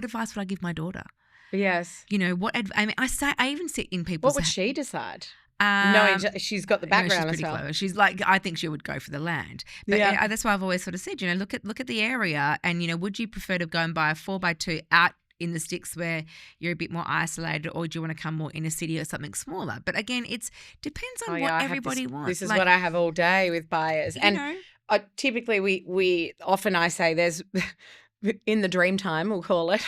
advice would I give my daughter? Yes. I even sit in people's. What would she decide? Knowing she's got the background she's pretty as well. clever. She's like, I think she would go for the land. But that's why I've always sort of said, look at the area, and would you prefer to go and buy a 4x2 out in the sticks where you're a bit more isolated, or do you want to come more in a city or something smaller? But again, it depends on what everybody wants. This is what I have all day with buyers, and typically we often I say there's in the dream time, we'll call it.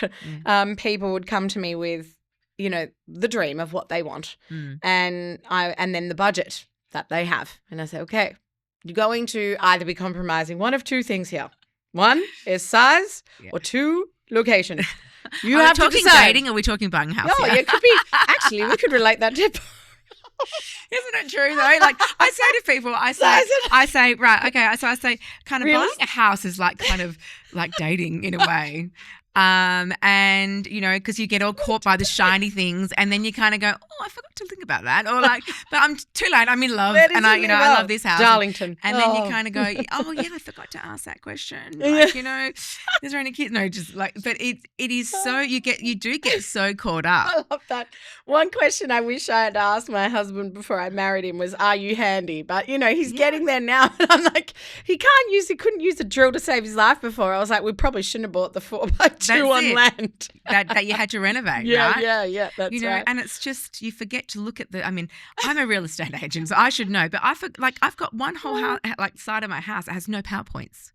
People would come to me with the dream of what they want, and then the budget that they have, and I say, okay, you're going to either be compromising one of two things here. One is size, or two, location. You have to decide. Are we talking dating, or are we talking buying a house? No, it could be. Actually, we could relate that to. Isn't it true though? Like I say to people, I say, right, okay. So I say, kind of buying a house is like kind of like dating in a way. And because you get all caught by the shiny things, and then you kind of go, oh, I forgot to think about that, or like, but I'm too late. I'm in love, and I love this house, Darlington. And then you kind of go, oh yeah, I forgot to ask that question. Like, is there any kids? No, just like, but it is so you do get so caught up. I love that. One question I wish I had asked my husband before I married him was, "Are you handy?" But he's getting there now, and I'm like, he couldn't use a drill to save his life before. I was like, we probably shouldn't have bought the 4x2 on land that you had to renovate, right? Yeah, that's right. And it's just you forget to look at I'm a real estate agent, so I should know, but I've got one whole house, like side of my house that has no powerpoints,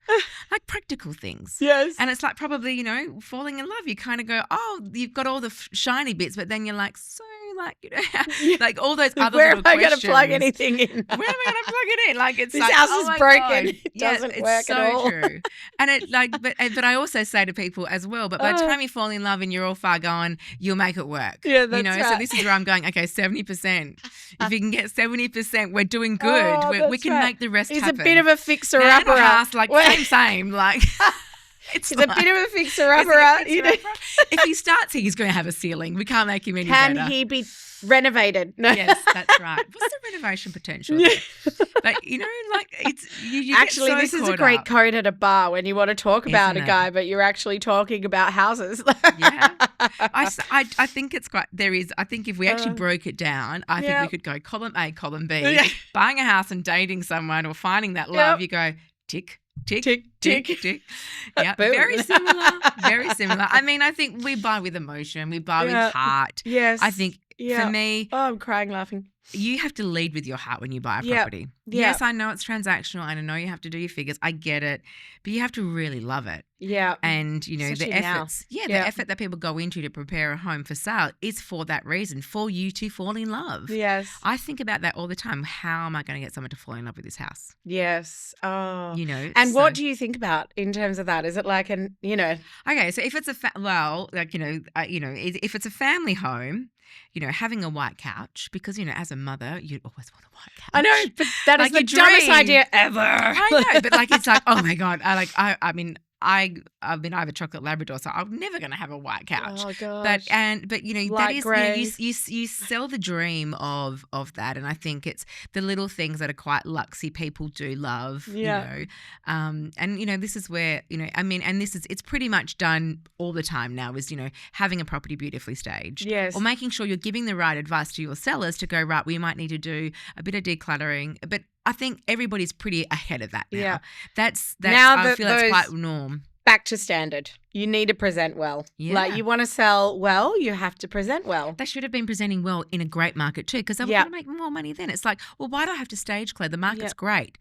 like practical things. Yes, and it's like probably falling in love. You kind of go, oh, you've got all the shiny bits, but then you're like, so like like all those other where little am I questions. going to plug anything in? Where am I going to plug it in? Like it's this like, house oh is broken. God. It doesn't work at all. True. And it but I also say to people as well, but by the time you fall in love and you're all far gone, you'll make it work. Yeah, that's right. So this is where I'm going, okay, 70%. If you can get 70%, we're doing good. We can make the rest happen. It's a bit of a fixer-upper. House, like same. Like it's a bit of a fixer-upper. If he starts here, he's going to have a ceiling. We can't make him any better. Can he be renovated? No. Yes, that's right. What's the renovation potential? Yeah. But like it's you actually get so this is a great code at a bar when you want to talk about a guy, but you're actually talking about houses. Yeah, I think it's quite. There is. I think if we actually broke it down, I think we could go column A, column B. Yeah. Buying a house and dating someone or finding that love, you go tick. Tick, tick, tick, tick. Yeah, very similar. Very similar. I think we buy with emotion. We buy with heart. Yes. I think for me. Oh, I'm crying laughing. You have to lead with your heart when you buy a property. Yes, I know it's transactional, and I know you have to do your figures. I get it. But you have to really love it. Yeah. And, the efforts. The effort that people go into to prepare a home for sale is for that reason, for you to fall in love. Yes. I think about that all the time. How am I going to get someone to fall in love with this house? Yes. Oh. And what do you think about in terms of that? Is it like Okay, so if it's if it's a family home, having a white couch, because, as a mother, you'd always want a white couch. I know, but that is the dumbest idea ever. I know, but it's like, oh my God. I have a chocolate Labrador, so I'm never going to have a white couch. Oh gosh. But that is grey. You sell the dream of that, and I think it's the little things that are quite luxy people do love. Yeah. And this is where and it's pretty much done all the time now. Is having a property beautifully staged. Yes. Or making sure you're giving the right advice to your sellers to go, right, we might need to do a bit of decluttering, but I think everybody's pretty ahead of that now. Yeah. That's now I feel that's quite norm. Back to standard. You need to present well. Yeah. Like you want to sell well, you have to present well. They should have been presenting well in a great market too, because they were going to make more money then. It's like, well, why do I have to stage, Claire? The market's great.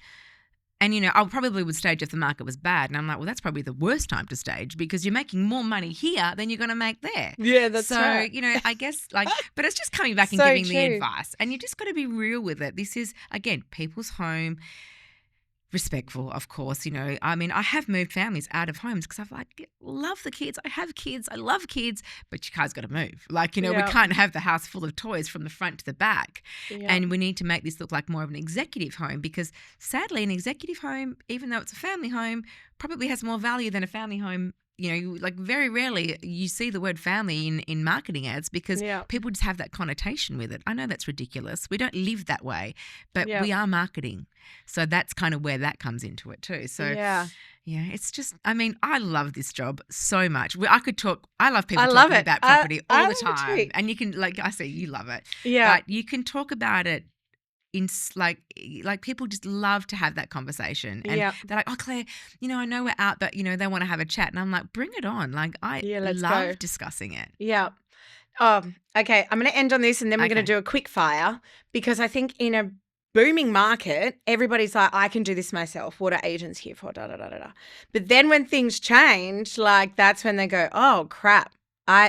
And, I probably would stage if the market was bad. And I'm like, well, that's probably the worst time to stage, because you're making more money here than you're going to make there. Yeah, that's right. So, I guess but it's just coming back and giving the advice. And you just got to be real with it. This is, again, people's home. Respectful, of course, I have moved families out of homes because I've love the kids. I have kids. I love kids, but you guys got to move. We can't have the house full of toys from the front to the back. Yeah. And we need to make this look like more of an executive home, because sadly an executive home, even though it's a family home, probably has more value than a family home like very rarely you see the word family in marketing ads because people just have that connotation with it. I know that's ridiculous. We don't live that way, but we are marketing. So that's kind of where that comes into it too. So yeah, it's just, I mean, I love this job so much. I love people talking about property all the time. And you can, like I say, you love it. Yeah. But you can talk about it in like people just love to have that conversation, and they're like, oh Claire, I know we're out, but they want to have a chat, and I'm like, bring it on. Like let's love discussing it. Okay, I'm going to end on this, and then we're going to do a quick fire, because I think in a booming market, everybody's like, I can do this myself. What are agents here for? Da da da da da. But then when things change, like that's when they go, oh crap.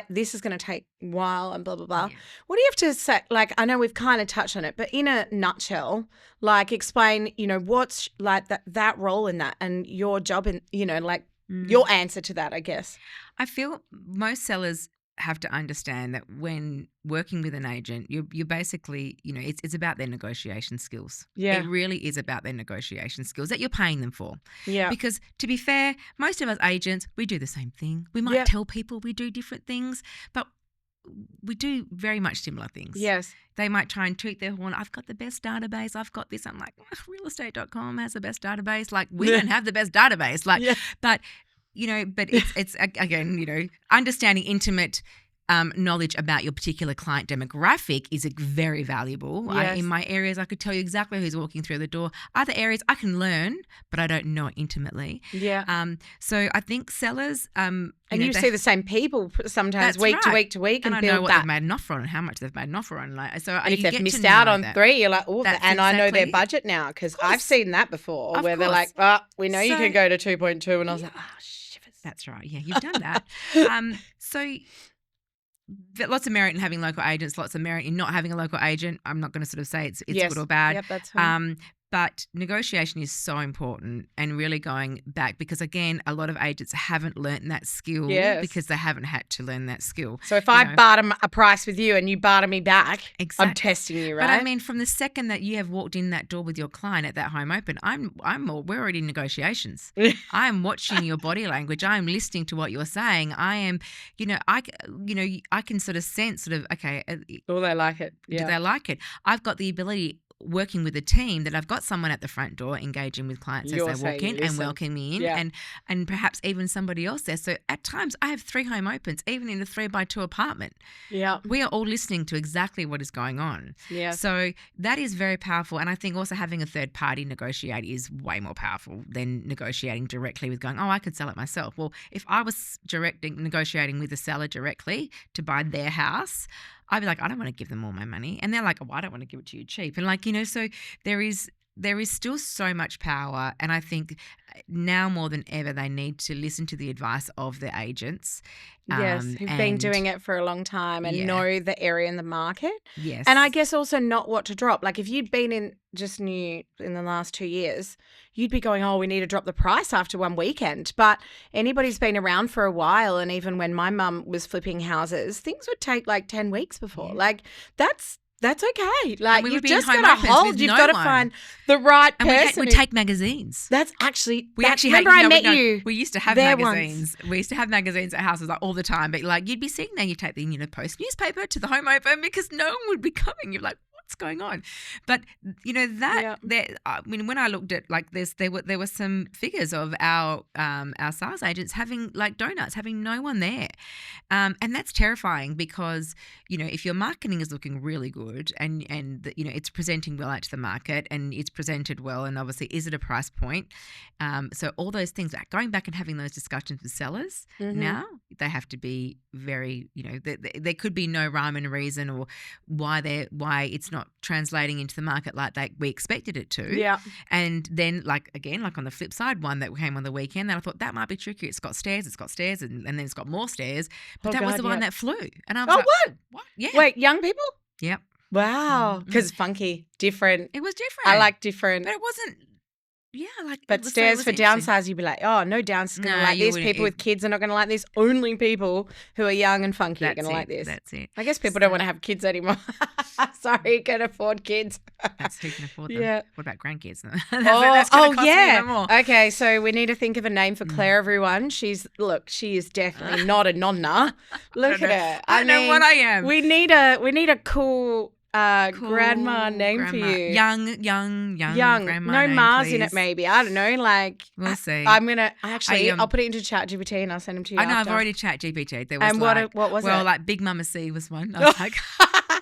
This is going to take a while and blah, blah, blah. Yeah. What do you have to say? Like, I know we've kind of touched on it, but in a nutshell, like explain, what's like that role in that and your job in, your answer to that, I guess. I feel most sellers have to understand that when working with an agent, you're basically, it's about their negotiation skills. Yeah. It really is about their negotiation skills that you're paying them for. Yeah. Because to be fair, most of us agents, we do the same thing. We might tell people we do different things, but we do very much similar things. Yes. They might try and toot their horn. I've got the best database. I've got this. I'm like, realestate.com has the best database. Like, we don't have the best database. Like, but it's again, understanding intimate knowledge about your particular client demographic is very valuable. Yes. In my areas, I could tell you exactly who's walking through the door. Other areas I can learn, but I don't know intimately. Yeah. So I think sellers, and you see the same people sometimes week to week to week, and I build know what that. They've made an offer on and how much they've made an offer on. Like, so and if they've missed out on 3, you're like, oh, and I know their budget now, because I've seen that before, where they're like, oh, we know you can go to 2.2, and I was like, oh, shivers. That's right. Yeah, you've done that. So lots of merit in having local agents, lots of merit in not having a local agent. I'm not going to sort of say it's good or bad. Yep, that's fine. But negotiation is so important, and really going back, because again, a lot of agents haven't learnt that skill because they haven't had to learn that skill. So if I barter a price with you and you barter me back, I'm testing you, right? But I mean, from the second that you have walked in that door with your client at that home open, we're already in negotiations. I'm watching your body language. I'm listening to what you're saying. I am, I can sort of sense okay. Oh, they like it. Yeah. Do they like it? I've got the ability, working with a team, that I've got someone at the front door engaging with clients as they walk in and welcoming me in, and perhaps even somebody else there. So at times I have 3 home opens, even in a 3x2 apartment. Yeah. We are all listening to exactly what is going on. Yeah. So that is very powerful. And I think also having a third party negotiate is way more powerful than negotiating directly with going, oh, I could sell it myself. Well, if I was negotiating with the seller directly to buy their house, I'd be like, I don't want to give them all my money. And they're like, oh, I don't want to give it to you cheap. And so there is still so much power. And I think now more than ever, they need to listen to the advice of their agents. Yes, who've been doing it for a long time and know the area and the market. Yes. And I guess also not what to drop. Like if you'd been just new in the last 2 years, you'd be going, oh, we need to drop the price after one weekend. But anybody's been around for a while, and even when my mum was flipping houses, things would take like 10 weeks before. Yeah. Like that's okay. Like you've just got to hold. You've got to find the right person. And we take magazines. That's actually. Remember I met you. We used to have magazines. We used to have magazines at houses like all the time. But like you'd be sitting there, you take the Post newspaper to the home open because no one would be coming. You're like, what's going on? But when I looked at like this, there were some figures of our sales agents having like donuts, having no one there, and that's terrifying because if your marketing is looking really good and it's presenting well out to the market and it's presented well, and obviously is it a price point? So all those things, like going back and having those discussions with sellers now, they have to be very there could be no rhyme and reason or why it's not translating into the market like we expected it to. Yeah. And then like on the flip side, one that came on the weekend that I thought that might be tricky. It's got stairs, and then it's got more stairs. But that was the one that flew. And I was what? Yeah. Wait, young people? Yep. Wow. Because funky, different. It was different. I like different. But it wasn't, Yeah, like But stairs for downsize, you'd be like, oh, no downsize is going to like this. People with kids are not going to like this. Only people who are young and funky are going to like this. That's it. I guess people don't want to have kids anymore. Sorry, can afford kids. That's who can afford them. Yeah. What about grandkids? That's oh, gonna cost me yeah. even more. Okay, so we need to think of a name for Claire, everyone. She is definitely not a nonna. Look at her. I don't know what I am. We need a cool grandma name for you. Young grandma. No name, Mars please. in it, maybe. I don't know. Like we'll see. I'm gonna I'll put it into ChatGPT and I'll send them to you. I know. after. I've already ChatGPT. There was and what was it? Well, like Big Mama C was one. I was like,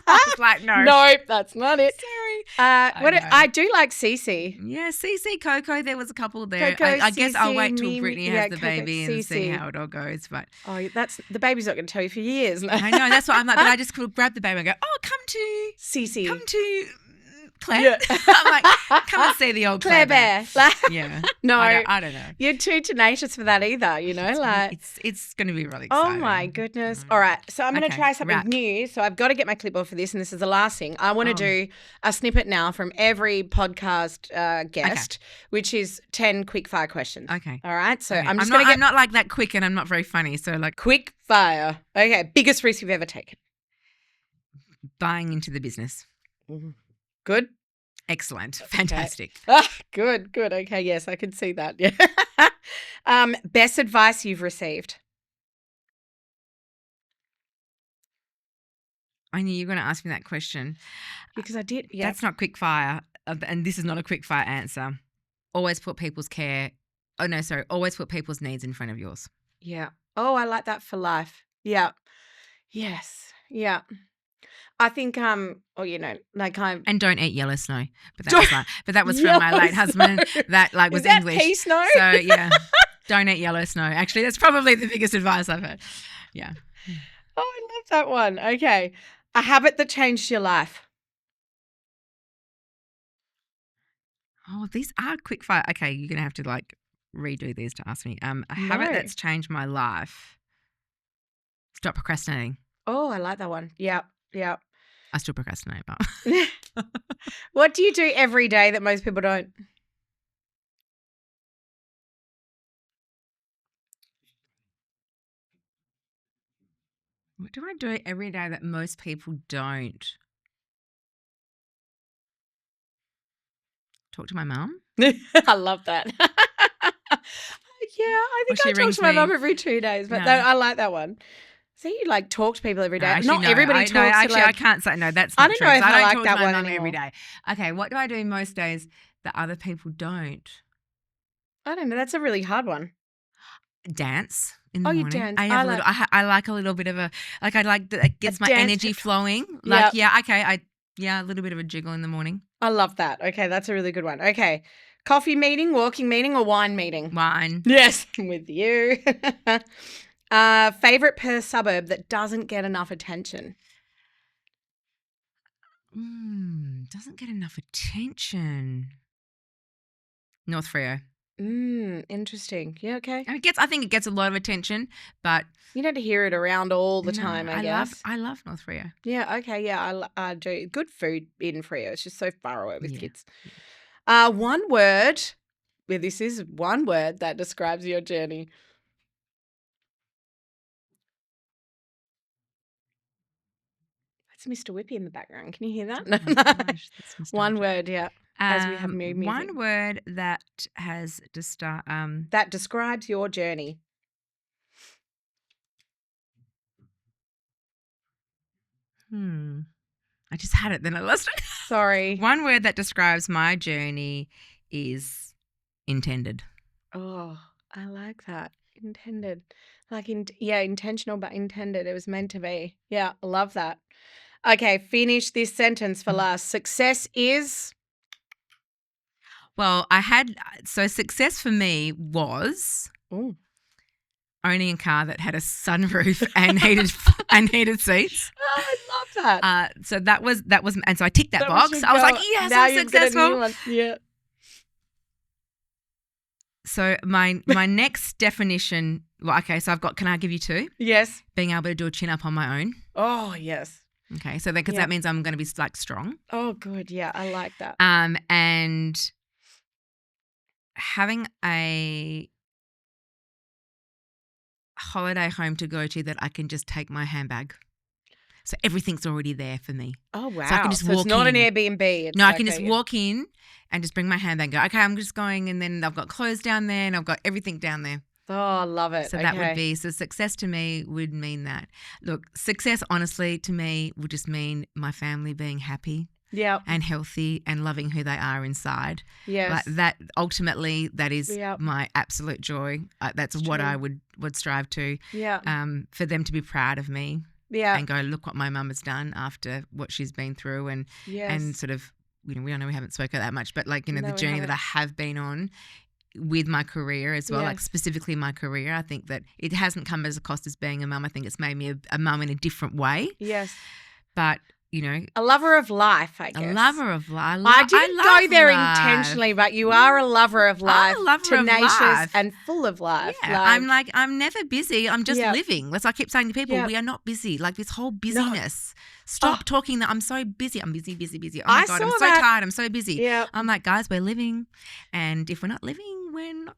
I was like, no, nope, that's not it. Sorry. I do like Cece. Yeah, Cece, Coco. There was a couple there. Coco, I guess I'll Cece, wait till Mimi, Brittany has the Coco, baby and Cece. see how it all goes. But the baby's not going to tell you for years. I know that's what I'm like. But I just could grab the baby and go, oh, come to Cece, come to Claire. Yeah. I'm like, come and see the old Claire Bear. Yeah. No, I don't know. You're too tenacious for that either. You know, like it's going to be really oh exciting. my goodness! All right, so I'm going to try something wrap. new. So I've got to get my clipboard for this, and this is the last thing. I want to do a snippet now from every podcast guest, which is 10 quickfire questions. Okay. All right. So Okay. I'm just going to I'm not like that quick, and I'm not very funny. So like quick fire. Okay. Biggest risk you've ever taken. buying into the business. Good. Excellent. Fantastic. Ah, good. Okay, yes, I can see that. Yeah. Best advice you've received. I knew you were going to ask me that question. Because I did. Yeah. That's not quick fire, and this is not a quick fire answer. Always put people's always put people's needs in front of yours. Yeah. Oh, I like that for life. Yeah. Yes. Yeah. I think and don't eat yellow snow. But that was from my late husband. That was Is that English. pea snow? So yeah, don't eat yellow snow. Actually, that's probably the biggest advice I've had. Yeah. Oh, I love that one. Okay. A habit that changed your life. Oh, these are quick fire. Okay, you're gonna have to redo these to ask me. A habit that's changed my life. Stop procrastinating. Oh, I like that one. Yeah. I still procrastinate, but What do you do every day that most people don't? what do I do every day that most people don't? Talk to my mum. I love that. Yeah, I think I talk to my mum every 2 days, but I like that one. So you talk to people every day. Actually, not no, everybody talks. I can't say no. That's not I don't true. know if I like talk that to my one mum anymore. every day. Okay, what do I do most days that other people don't? I don't know. That's a really hard one. Dance in the morning. You dance. I like a little bit of it gets my energy flowing. A little bit of a jiggle in the morning. I love that. Okay, that's a really good one. Okay. Coffee meeting, walking meeting, or wine meeting? Wine. Yes, I'm with you. Favorite Perth suburb that doesn't get enough attention? Doesn't get enough attention. North Freo. Interesting. Yeah, okay. I think it gets a lot of attention, but you don't hear it around all the time, I guess. I love North Freo. Yeah, okay, yeah, I do. Good food in Freo. It's just so far away with kids. One word. Well, this is one word that describes your journey. That's Mr. Whippy in the background. Can you hear that? Oh my gosh, that's one word, yeah. As we have mood music. One word that has that describes your journey. I just had it, then I lost it. Sorry. One word that describes my journey is intended. Oh, I like that. Intended. Intentional but intended. It was meant to be. Yeah, I love that. Okay, finish this sentence for last. Success is? Well, success for me was owning a car that had a sunroof and heated seats. Oh, I love that. So that was, and so I ticked that box. I was like, yes, now I'm successful. Yeah. So my next definition, so can I give you two? Yes. Being able to do a chin up on my own. Oh, yes. Okay, so because that means I'm going to be strong. Oh, good. Yeah, I like that. And having a holiday home to go to that I can just take my handbag. So everything's already there for me. Oh, wow. So I can just it's walk not in. an Airbnb. It's No, I like can just walk in and just bring my handbag and go, okay, I'm just going, and then I've got clothes down there and I've got everything down there. Oh, I love it. So that would be, so success to me would mean that. Look, success honestly to me would just mean my family being happy. Yep. And healthy and loving who they are inside. Yes. Like that, ultimately, that is Yep. my absolute joy. That's what true. I would strive to. Yeah. For them to be proud of me. Yeah. And go, look what my mum has done after what she's been through, and Yes. and sort of, we know we haven't spoken that much, but like, No, the we journey haven't. that I have been on with my career as well, like Yes. specifically my career, I think that it hasn't come as a cost as being a mum. I think it's made me a mum in a different way. Yes. But a lover of life, I guess. a lover of life. I didn't go there life. intentionally, but you are a lover of life, I'm a lover of tenacious life. and full of life. Yeah, I'm never busy. I'm just Yeah. living. That's what I keep saying to people. Yeah. We are not busy. Like this whole busyness. Stop talking that I'm so busy. I'm busy. Oh my God, I'm so tired. I'm so busy. Yeah. I'm like, guys, we're living. And if we're not living, we're not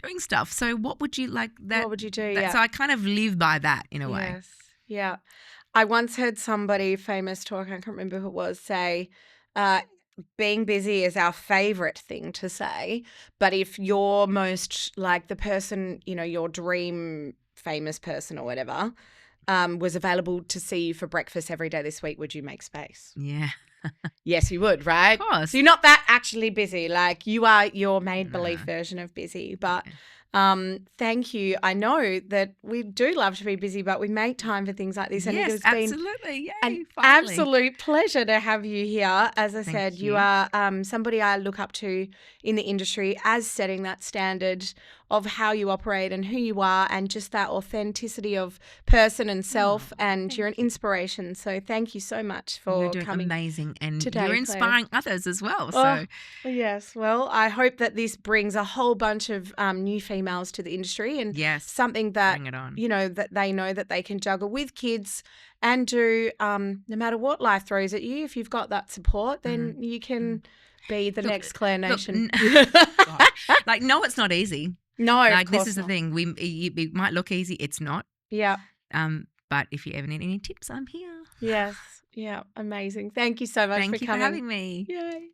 doing stuff. So what would you like that? What would you do? So I kind of live by that in a way. Yes. Yeah. I once heard somebody famous talk, I can't remember who it was, say, being busy is our favorite thing to say. But if you're most like the person, your dream famous person or whatever, was available to see you for breakfast every day this week, would you make space? Yeah. Yes, you would, right? Of course. So you're not that actually busy. Like you are your made-believe version of busy. But thank you. I know that we do love to be busy, but we make time for things like this. And Yes, it has been absolutely. Yay, an finally. absolute pleasure to have you here. As I said, you you. are somebody I look up to in the industry as setting that standard of how you operate and who you are, and just that authenticity of person and self. And you're an inspiration. So thank you so much for You're doing coming. amazing, and today, you're inspiring others as well. Oh, So yes. Well, I hope that this brings a whole bunch of new females to the industry, and yes, something that bring it on. that they know that they can juggle with kids and do no matter what life throws at you. If you've got that support, then you can be the next Clare Nation. Like, no, it's not easy. No, Like, of course this is not. the thing. It might look easy. It's not. Yeah. But if you ever need any tips, I'm here. Yes. Yeah. Amazing. Thank you so much Thank for you coming. for having me. Yay.